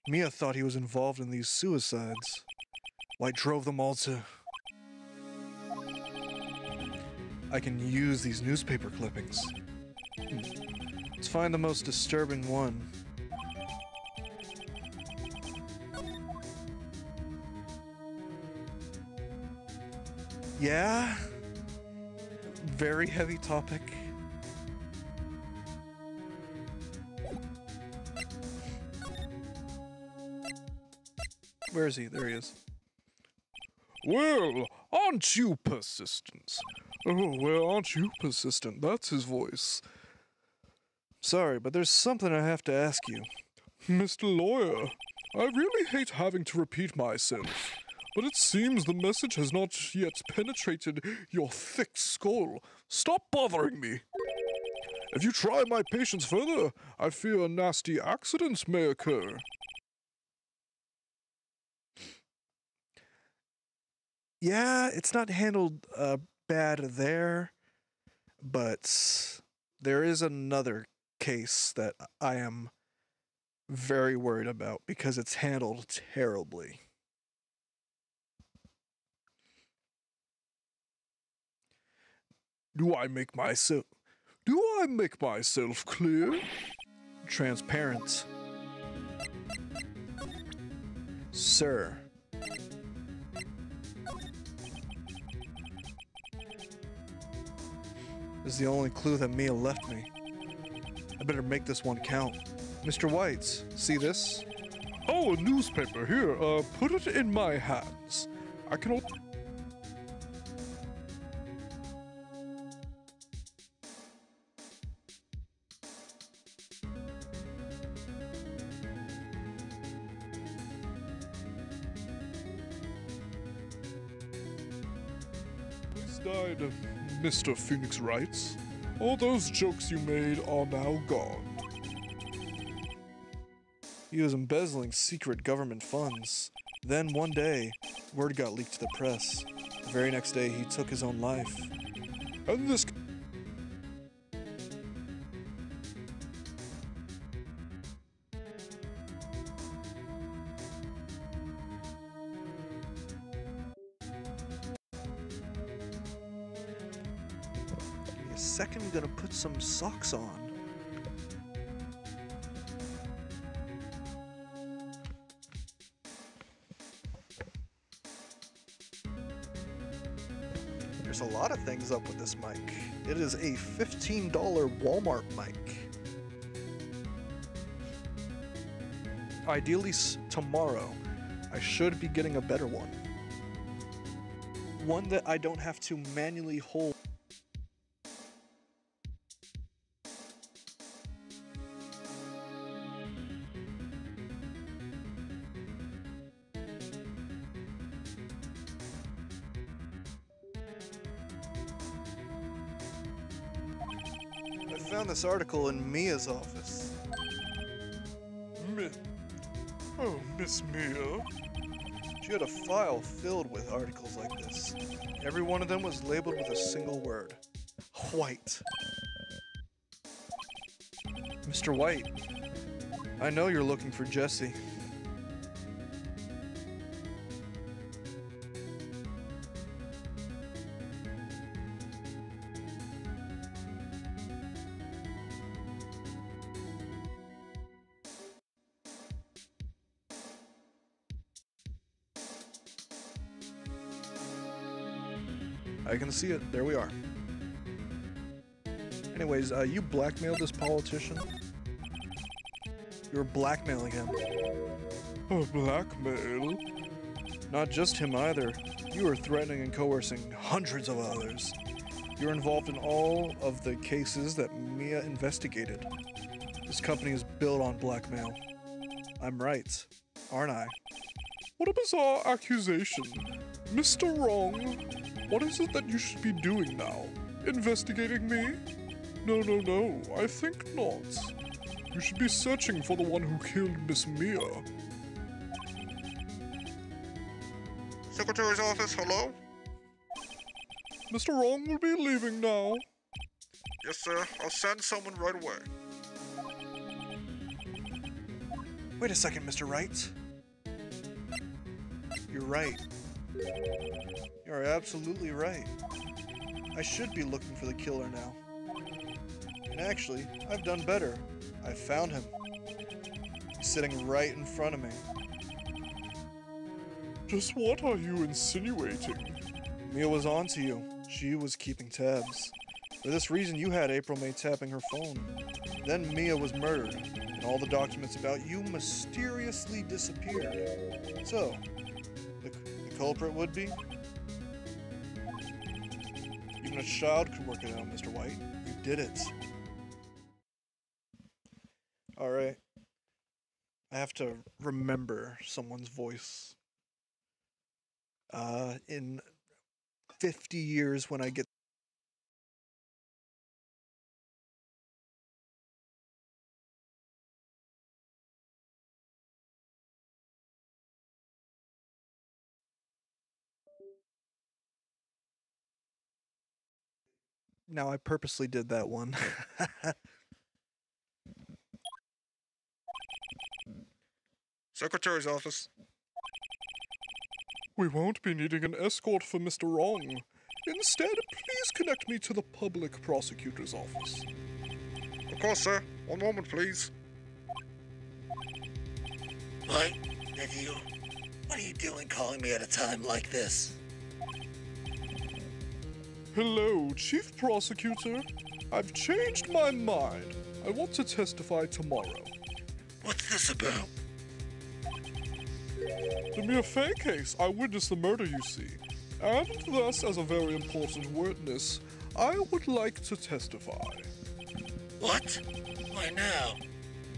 Mia thought he was involved in these suicides. White drove them all to... I can use these newspaper clippings. Let's find the most disturbing one. Yeah? Very heavy topic. Where is he? There he is. Well, aren't you persistent? Oh, well, aren't you persistent? That's his voice. Sorry, but there's something I have to ask you. Mr. Lawyer, I really hate having to repeat myself, but it seems the message has not yet penetrated your thick skull. Stop bothering me. If you try my patience further, I fear a nasty accident may occur. Yeah, it's not handled bad there, but there is another case that I am very worried about because it's handled terribly. Do I make myself clear? Transparent. Sir. This is the only clue that Mia left me. I better make this one count. Mr. White, see this? Oh, a newspaper. Here, put it in my hands. I can open... Died of Mr. Phoenix Wright. All those jokes you made are now gone. He was embezzling secret government funds. Then one day, word got leaked to the press. The very next day, he took his own life. And this... Give me a second, I'm gonna put some socks on. There's a lot of things up with this mic. It is a $15 Walmart mic. Ideally tomorrow, I should be getting a better one. One that I don't have to manually hold. I found this article in Mia's office. Oh, Miss Mia. She had a file filled with articles like this. Every one of them was labeled with a single word. White. Mr. White, I know you're looking for Jesse. I can see it. There we are. Anyways, you blackmailed this politician? You're blackmailing him. Oh, blackmail? Not just him either. You were threatening and coercing hundreds of others. You're involved in all of the cases that Mia investigated. This company is built on blackmail. I'm right, aren't I? What a bizarre accusation. Mr. Wrong. What is it that you should be doing now? Investigating me? No, no, no, I think not. You should be searching for the one who killed Miss Mia. Secretary's office, hello? Mr. Wrong will be leaving now. Yes, sir. I'll send someone right away. Wait a second, Mr. Wright. You're right. You're absolutely right. I should be looking for the killer now. And actually, I've done better. I found him. He's sitting right in front of me. Just what are you insinuating? Mia was on to you. She was keeping tabs. For this reason, you had April May tapping her phone. Then Mia was murdered, and all the documents about you mysteriously disappeared. So, the culprit would be? Even a child could work it out, Mr. White. You did it. Alright. I have to remember someone's voice. In 50 years when I get Now I purposely did that one. Secretary's office. We won't be needing an escort for Mr. Wrong. Instead, please connect me to the public prosecutor's office. Of course, sir. One moment, please. What? Nephew? What are you doing calling me at a time like this? Hello, Chief Prosecutor. I've changed my mind. I want to testify tomorrow. What's this about? The Mia Fey case, I witnessed the murder, you see. And thus, as a very important witness, I would like to testify. What? Why now?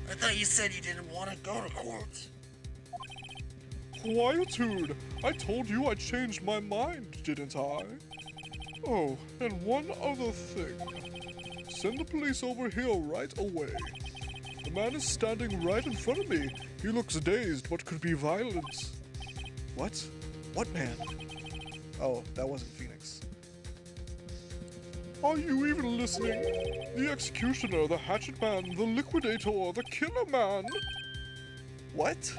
I thought you said you didn't want to go to court. Quietude! I told you I changed my mind, didn't I? Oh, and one other thing. Send the police over here right away. The man is standing right in front of me. He looks dazed. What could be violence? What? What man? Oh, that wasn't Phoenix. Are you even listening? The executioner, the hatchet man, the liquidator, the killer man. What?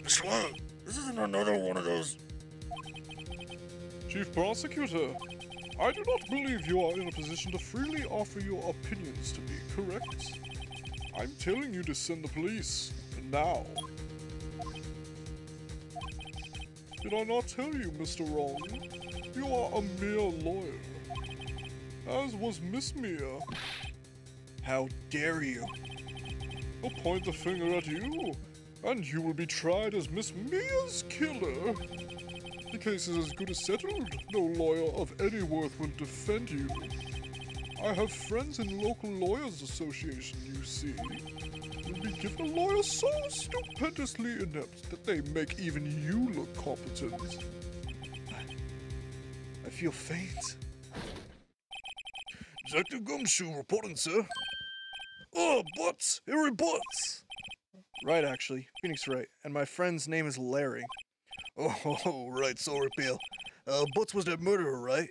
Mr. Wright, this isn't another one of those. Chief Prosecutor, I do not believe you are in a position to freely offer your opinions to me, correct? I'm telling you to send the police, now. Did I not tell you, Mr. Wrong? You are a mere lawyer. As was Miss Mia. How dare you? I'll point the finger at you, and you will be tried as Miss Mia's killer. The case is as good as settled. No lawyer of any worth will defend you. I have friends in local lawyers association, you see. You'll be given a lawyer so stupendously inept that they make even you look competent. I feel faint. Detective Gumshoe reporting, sir. Oh, butts! Every butts! Right, actually. Phoenix Wright. And my friend's name is Larry. Oh, right, sorry, pal. Butts was that murderer, right?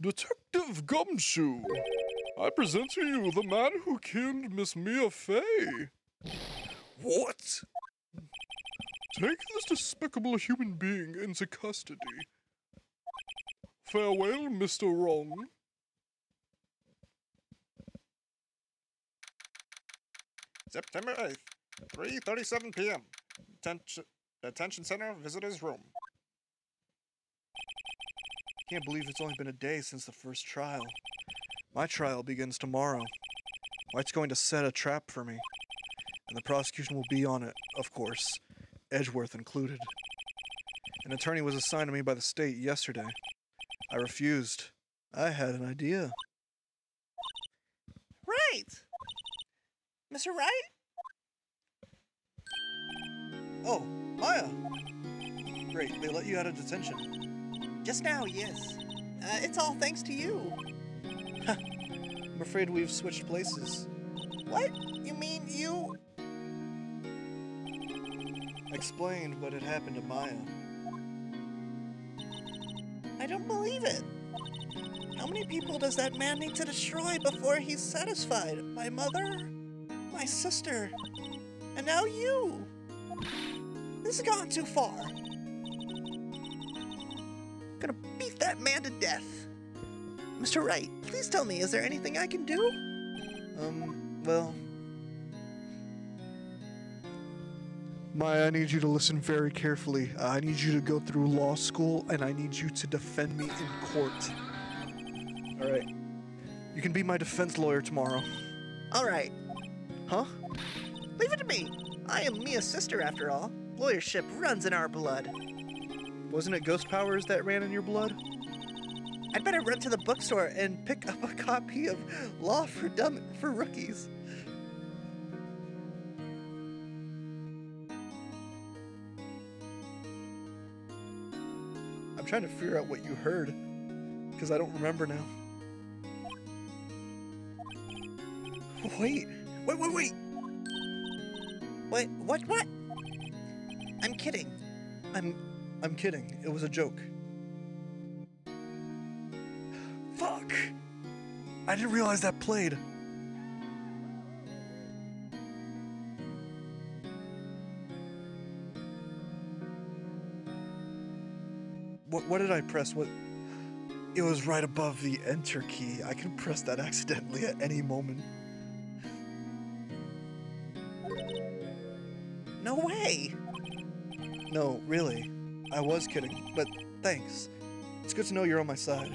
Detective Gumshoe, I present to you the man who killed Miss Mia Fey. What? Take this despicable human being into custody. Farewell, Mr. Wrong. September 8th, 3:37 p.m. Detention Center, visitor's room. Can't believe it's only been a day since the first trial. My trial begins tomorrow. White's going to set a trap for me. And the prosecution will be on it, of course. Edgeworth included. An attorney was assigned to me by the state yesterday. I refused. I had an idea. Right! Mr. Wright? Oh, Maya! Great, they let you out of detention. Just now, yes. It's all thanks to you. I'm afraid we've switched places. What? You mean you? I explained what had happened to Maya. I don't believe it. How many people does that man need to destroy before he's satisfied? My mother? My sister? And now you? This has gone too far. I'm gonna beat that man to death. Mr. Wright, please tell me, is there anything I can do? Well... Maya, I need you to listen very carefully. I need you to go through law school, and I need you to defend me in court. Alright. You can be my defense lawyer tomorrow. Alright. Huh? Leave it to me. I am Mia's sister, after all. Lawyership runs in our blood. Wasn't it ghost powers that ran in your blood? I'd better run to the bookstore and pick up a copy of Law for Rookies. I'm trying to figure out what you heard, because I don't remember now. Wait! Wait, what? I'm kidding. I'm kidding. It was a joke. Fuck! I didn't realize that played. What did I press? What? It was right above the enter key. I can press that accidentally at any moment. No way! No, really. I was kidding, but thanks. It's good to know you're on my side.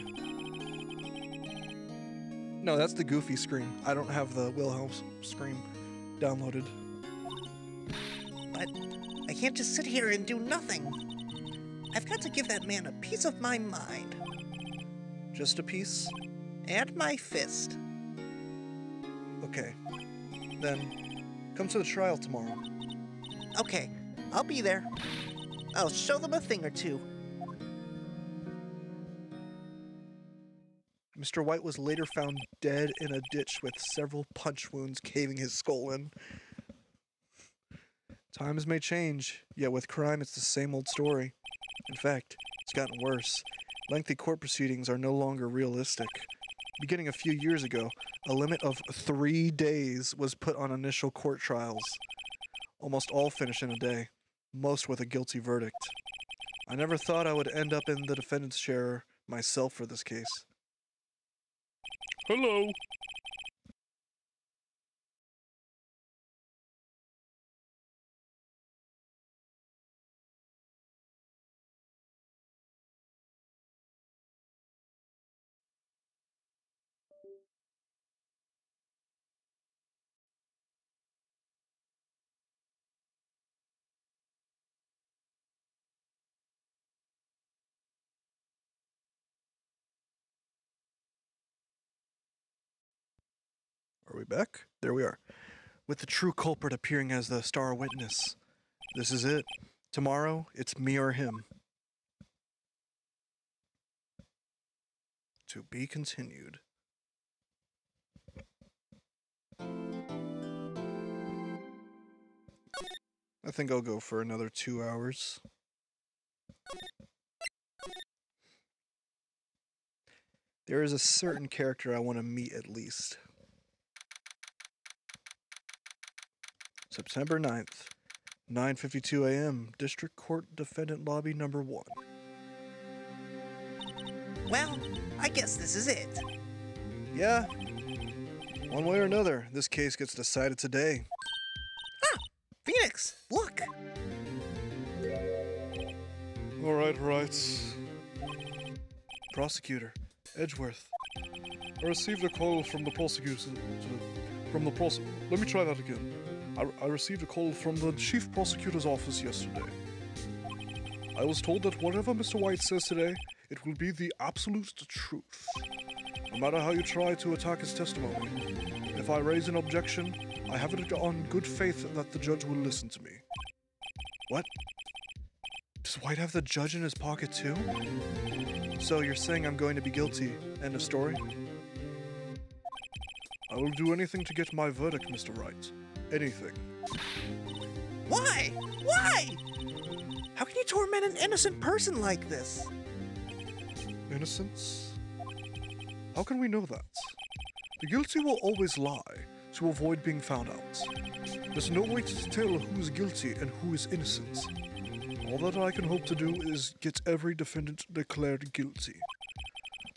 No, that's the Goofy scream. I don't have the Wilhelm scream downloaded. But I can't just sit here and do nothing. I've got to give that man a piece of my mind. Just a piece? And my fist. Okay. Then, come to the trial tomorrow. Okay, I'll be there. I'll show them a thing or two. Mr. White was later found dead in a ditch with several punch wounds caving his skull in. Times may change, yet with crime it's the same old story. In fact, it's gotten worse. Lengthy court proceedings are no longer realistic. Beginning a few years ago, a limit of 3 days was put on initial court trials. Almost all finish in a day, most with a guilty verdict. I never thought I would end up in the defendant's chair myself for this case. Hello. Are we back? There we are. With the true culprit appearing as the star witness. This is it. Tomorrow, it's me or him. To be continued. I think I'll go for another 2 hours. There is a certain character I want to meet at least. September 9th, 9:52 a.m., District Court Defendant Lobby number 1. Well, I guess this is it. Yeah. One way or another, this case gets decided today. Ah! Phoenix, look! All right. Prosecutor, Edgeworth. I received a call from the prosecutor. Let me try that again. I received a call from the chief prosecutor's office yesterday. I was told that whatever Mr. White says today, it will be the absolute truth. No matter how you try to attack his testimony, if I raise an objection, I have it on good faith that the judge will listen to me. What? Does White have the judge in his pocket too? So you're saying I'm going to be guilty. End of story? I will do anything to get my verdict, Mr. Wright. Anything. Why? Why? How can you torment an innocent person like this? Innocence? How can we know that? The guilty will always lie to avoid being found out. There's no way to tell who is guilty and who is innocent. All that I can hope to do is get every defendant declared guilty.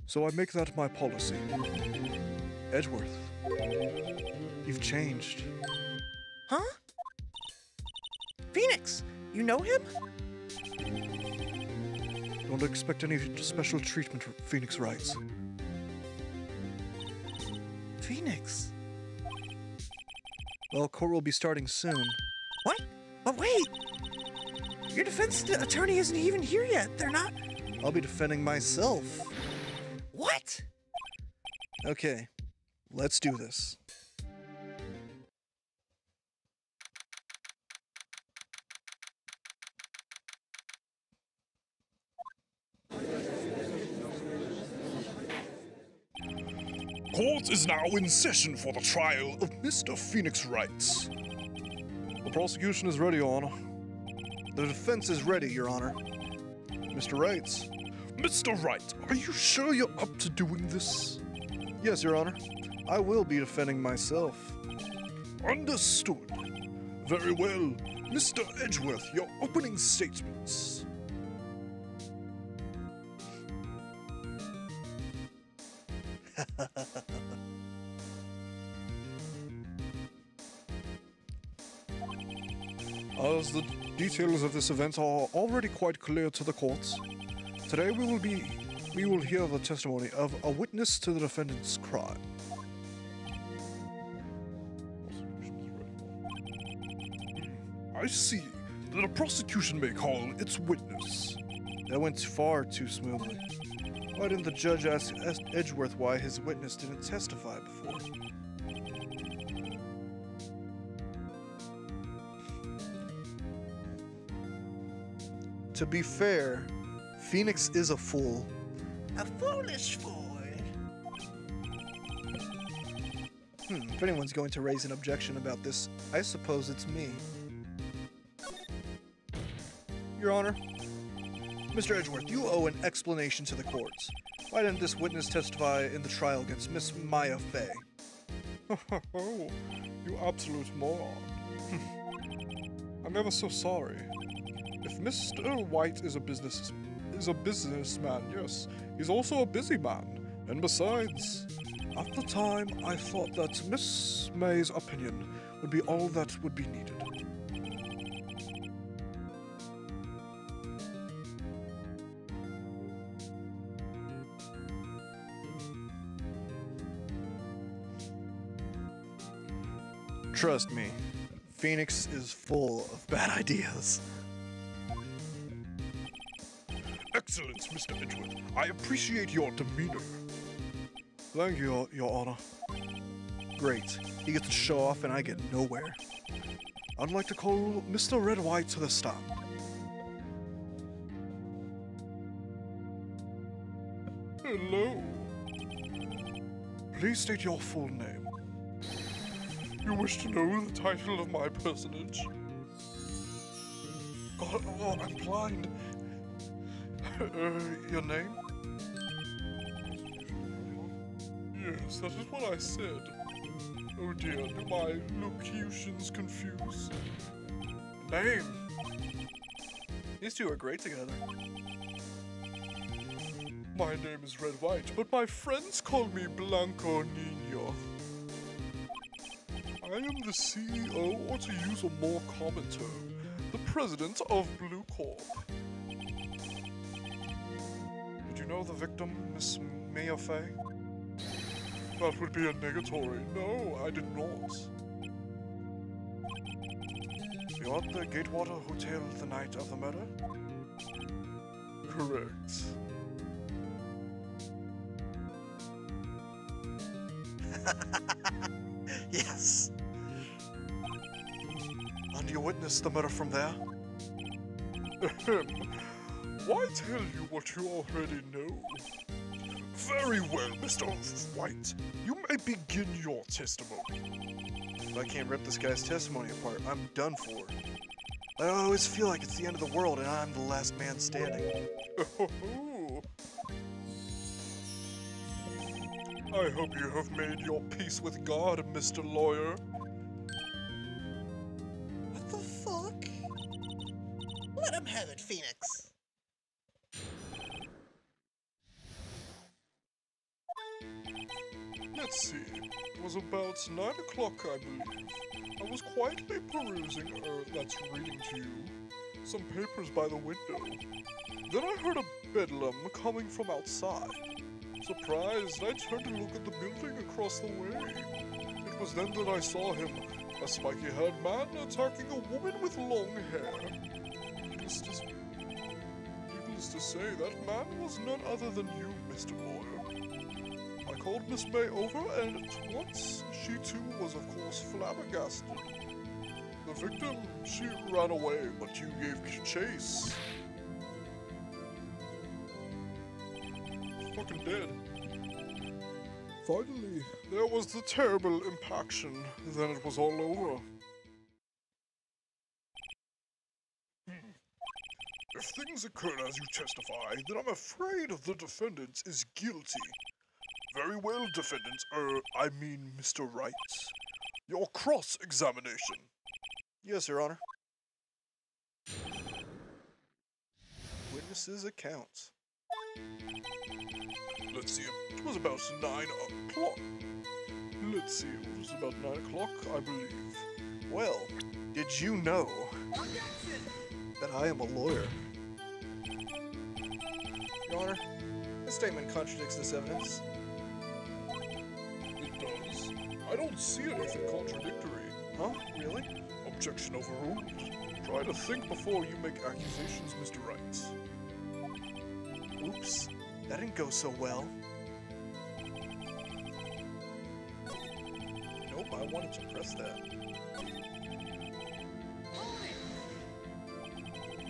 So I make that my policy. Edgeworth, you've changed. Huh? Phoenix, you know him? Don't expect any special treatment, Phoenix Wright. Phoenix? Well, court will be starting soon. What? But wait! Your defense attorney isn't even here yet. They're not... I'll be defending myself. What? Okay, let's do this. Court is now in session for the trial of Mr. Phoenix Wright. The prosecution is ready, Your Honor. The defense is ready, Your Honor. Mr. Wright. Mr. Wright, are you sure you're up to doing this? Yes, Your Honor. I will be defending myself. Understood. Very well. Mr. Edgeworth, your opening statements. As the details of this event are already quite clear to the court, today we will hear the testimony of a witness to the defendant's crime. I see that a prosecution may call its witness. That went far too smoothly. Why didn't the judge ask Edgeworth why his witness didn't testify before? To be fair, Phoenix is a fool. A foolish fool. If anyone's going to raise an objection about this, I suppose it's me. Your Honor, Mr. Edgeworth, you owe an explanation to the courts. Why didn't this witness testify in the trial against Miss Maya Fey? Oh, you absolute moron. I'm ever so sorry. If Mr. White is a businessman, yes, he's also a busy man. And besides, at the time, I thought that Miss May's opinion would be all that would be needed. Trust me, Phoenix is full of bad ideas. Excellent, Mr. Edgeworth. I appreciate your demeanor. Thank you, Your Honor. Great. He gets to show off and I get nowhere. I'd like to call Mr. Red White to the stand. Hello. Please state your full name. You wish to know the title of my personage? God, oh, I'm blind. Your name? Yes, that is what I said. Oh dear, do my locutions confuse? Name? These two are great together. My name is Red White, but my friends call me Blanco Nino. I am the CEO, or to use a more common term, the president of Blue Corp. Did you know the victim, Miss Maya Fey? That would be a negatory. No, I did not. You're at the Gatewater Hotel the night of the murder? Correct. Yes. And you witnessed the murder from there? Why tell you what you already know? Very well, Mr. Wright. You may begin your testimony. If I can't rip this guy's testimony apart, I'm done for. I always feel like it's the end of the world and I'm the last man standing. I hope you have made your peace with God, Mr. Lawyer. What the fuck? Let him have it, Phoenix. Let's see. It was about 9 o'clock, I believe. I was quietly perusing, that's reading to you, some papers by the window. Then I heard a bedlam coming from outside. Surprised, I turned to look at the building across the way. It was then that I saw him, a spiky-haired man attacking a woman with long hair. Needless to say, that man was none other than you, Mr. Lawyer. I called Miss May over, and at once, she too was of course flabbergasted. The victim, she ran away, but you gave chase. Fucking dead. Finally, there was the terrible impaction. Then it was all over. If things occurred as you testify, then I'm afraid the defendant is guilty. Very well, defendant, I mean Mr. Wright. Your cross-examination. Yes, Your Honor. Witnesses' accounts. Let's see, it was about 9 o'clock. Let's see, it was about 9 o'clock, I believe. Well, did you know that I am a lawyer? Your Honor, this statement contradicts this evidence. It does. I don't see anything contradictory. Huh? Really? Objection overruled. Try to think before you make accusations, Mr. Wright. Oops, that didn't go so well. Nope, I wanted to press that.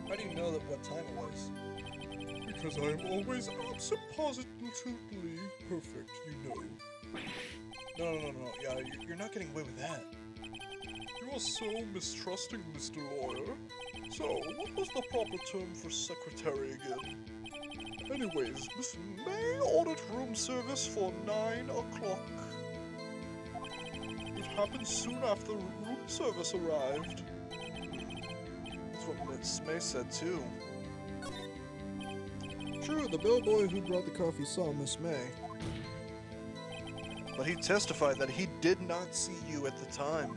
How do you know that what time it was? Because I am always absolutely perfect, you know. No. Yeah, you're not getting away with that. You are so mistrusting, Mr. Lawyer. So, what was the proper term for secretary again? Anyways, Miss May ordered room service for 9 o'clock. It happened soon after room service arrived. That's what Miss May said too. True, the bellboy who brought the coffee saw Miss May. But he testified that he did not see you at the time.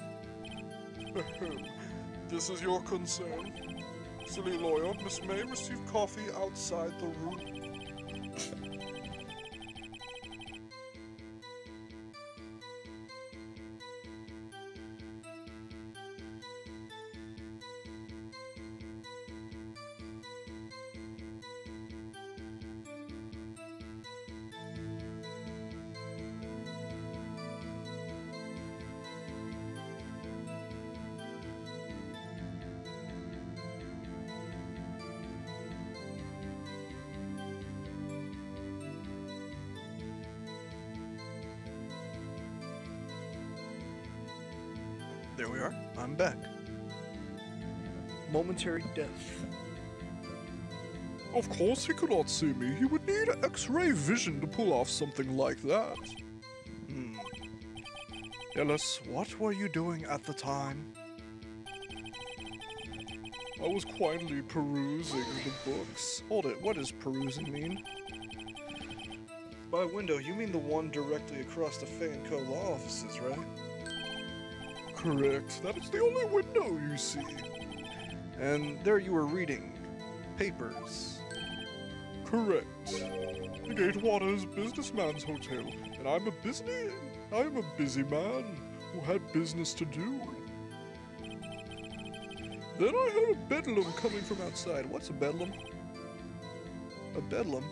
This is your concern? Silly lawyer, Miss May received coffee outside the room. There we are. I'm back. Momentary death. Of course he could not see me. He would need X-ray vision to pull off something like that. Ellis, what were you doing at the time? I was quietly perusing the books. Hold it, what does perusing mean? By window, you mean the one directly across the Fay & Co. law offices, right? Correct. That is the only window you see. And there you were reading papers. Correct. The Gatewaters Businessman's Hotel, and I'm a busy man who had business to do. Then I heard a bedlam coming from outside. What's a bedlam? A bedlam?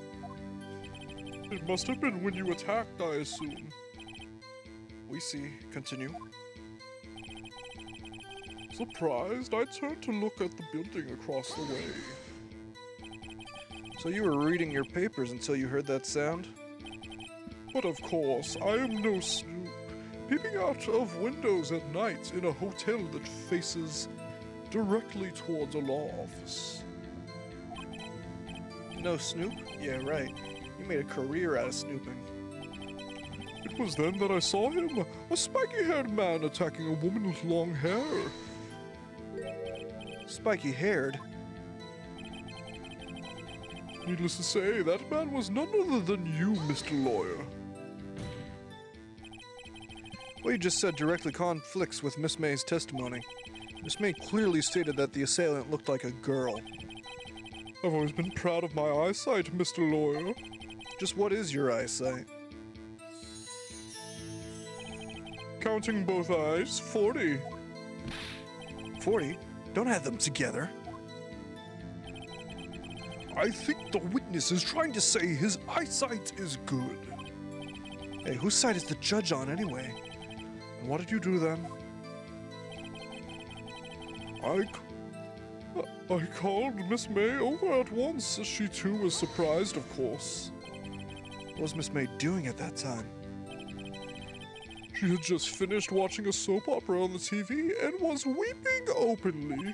It must have been when you attacked, I assume. We see. Continue. Surprised, I turned to look at the building across the way. So you were reading your papers until you heard that sound? But of course, I am no snoop, peeping out of windows at night in a hotel that faces directly towards a law office. No Snoop? Yeah, right. You made a career out of snooping. It was then that I saw him, a spiky-haired man attacking a woman with long hair. Spiky-haired? Needless to say, that man was none other than you, Mr. Lawyer. What you just said directly conflicts with Miss May's testimony. Miss May clearly stated that the assailant looked like a girl. I've always been proud of my eyesight, Mr. Lawyer. Just what is your eyesight? Counting both eyes, 40. 40? Don't add them together. I think the witness is trying to say his eyesight is good. Hey, whose side is the judge on anyway? And what did you do then? I called Miss May over at once. She too was surprised, of course. What was Miss May doing at that time? She had just finished watching a soap opera on the TV and was weeping openly.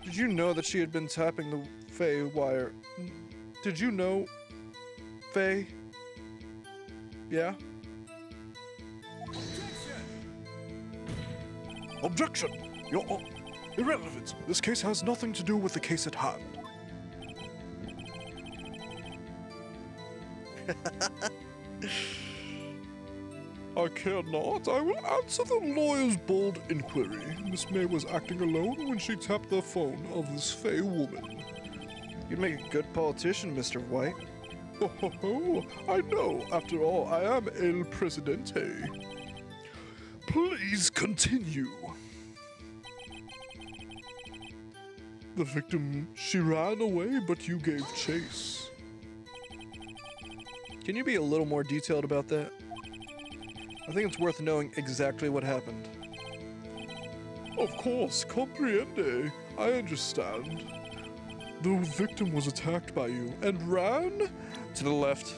Did you know that she had been tapping the Faye wire? Did you know, Faye? Yeah? Objection! You're irrelevant. This case has nothing to do with the case at hand. I care not. I will answer the lawyer's bold inquiry. Miss May was acting alone when she tapped the phone of this Faye woman. You'd make a good politician, Mr. White. Ho ho ho! I know. After all, I am El Presidente. Please continue. The victim, she ran away, but you gave chase. Can you be a little more detailed about that? I think it's worth knowing exactly what happened. Of course, comprende. I understand. The victim was attacked by you and ran To the left.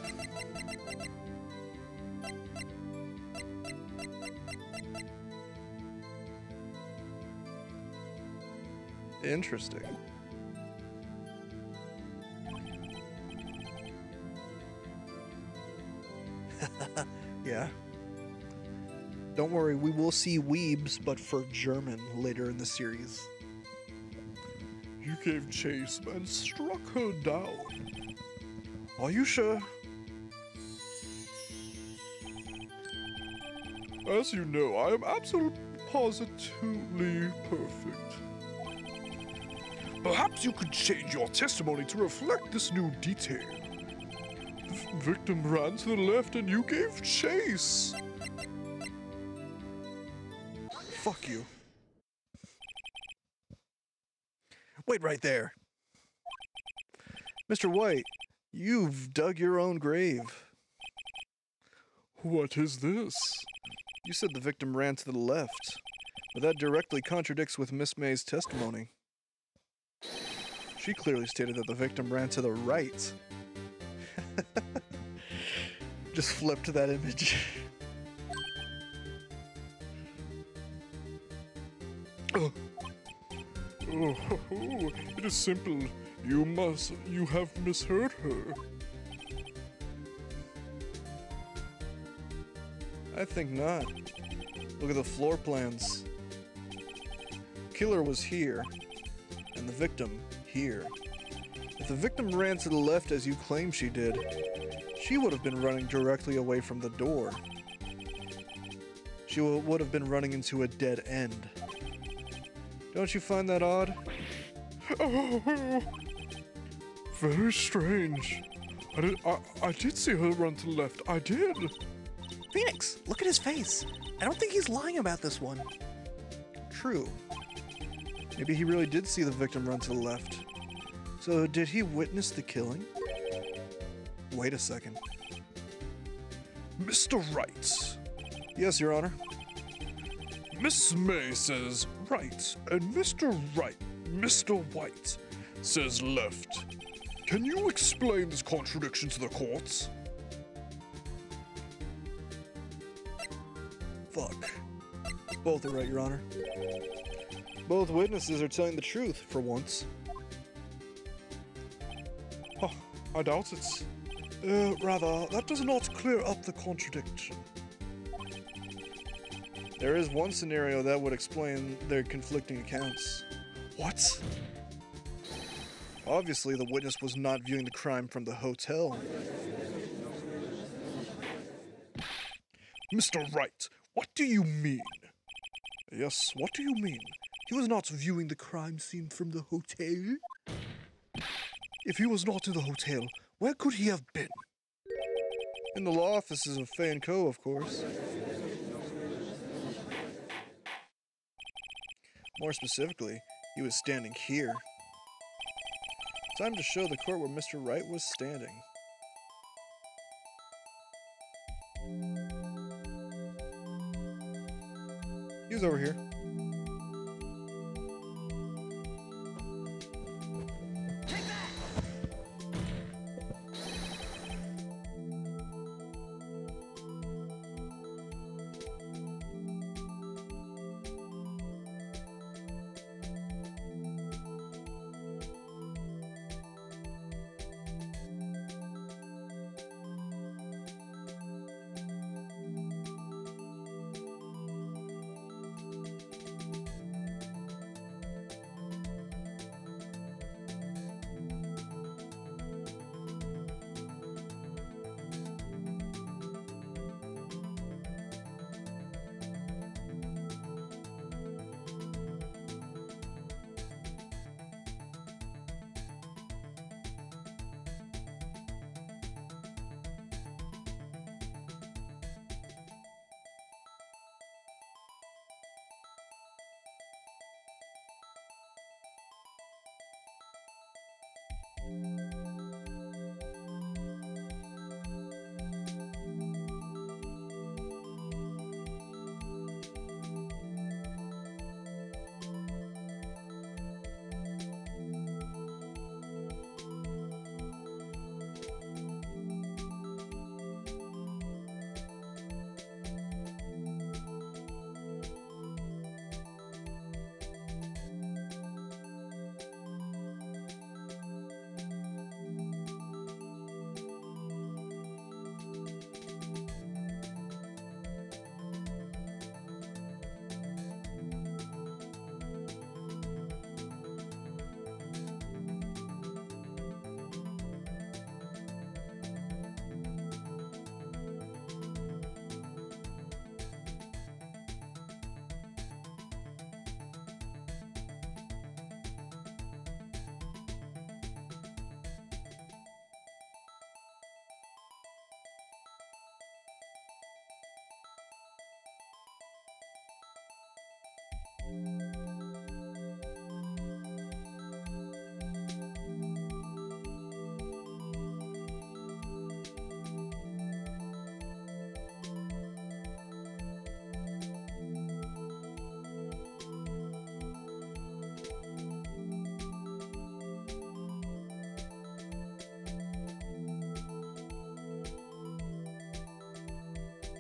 Interesting. Yeah. Don't worry, we will see weebs, but for German later in the series. You gave chase and struck her down. Are you sure? As you know, I am absolutely positively perfect. Perhaps you could change your testimony to reflect this new detail. The victim ran to the left and you gave chase. Fuck you. Wait right there. Mr. White, you've dug your own grave. What is this? You said the victim ran to the left, but that directly contradicts with Miss May's testimony. She clearly stated that the victim ran to the right. Just flip to that image. Oh, it is simple. You have misheard her. I think not. Look at the floor plans. Killer was here, and the victim here. If the victim ran to the left as you claim she did, she would have been running directly away from the door. She would have been running into a dead end. Don't you find that odd? Oh, very strange. I did see her run to the left. I did. Phoenix, look at his face. I don't think he's lying about this one. True. Maybe he really did see the victim run to the left. So did he witness the killing? Wait a second. Mr. Wright. Yes, Your Honor. Miss May says right, and Mr. Wright, Mr. White, says left. Can you explain this contradiction to the courts? Fuck. Both are right, Your Honor. Both witnesses are telling the truth, for once. Huh, I doubt it. Rather, that does not clear up the contradiction. There is one scenario that would explain their conflicting accounts. What? Obviously, the witness was not viewing the crime from the hotel. Mr. Wright, what do you mean? Yes, what do you mean? He was not viewing the crime scene from the hotel? If he was not in the hotel, where could he have been? In the law offices of Fay & Co., of course. More specifically, he was standing here. Time to show the court where Mr. Wright was standing. He was over here.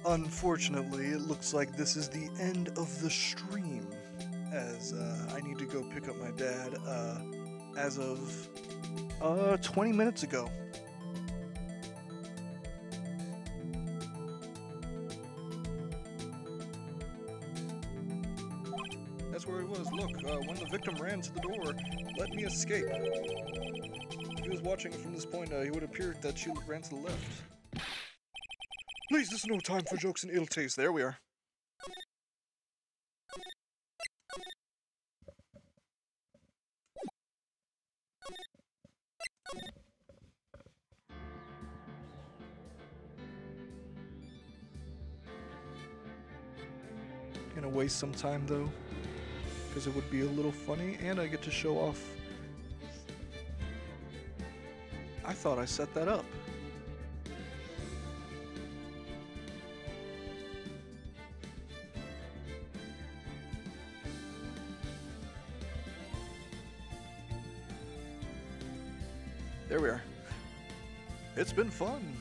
Unfortunately, it looks like this is the end of the stream, as I need to go pick up my dad as of 20 minutes ago. That's where he was. Look, when the victim ran to the door, let me escape. If he was watching from this point, he would appear that she ran to the left. Please, there's no time for jokes and ill taste. There we are. Gonna waste some time though, because it would be a little funny, and I get to show off. I thought I set that up. There we are. It's been fun.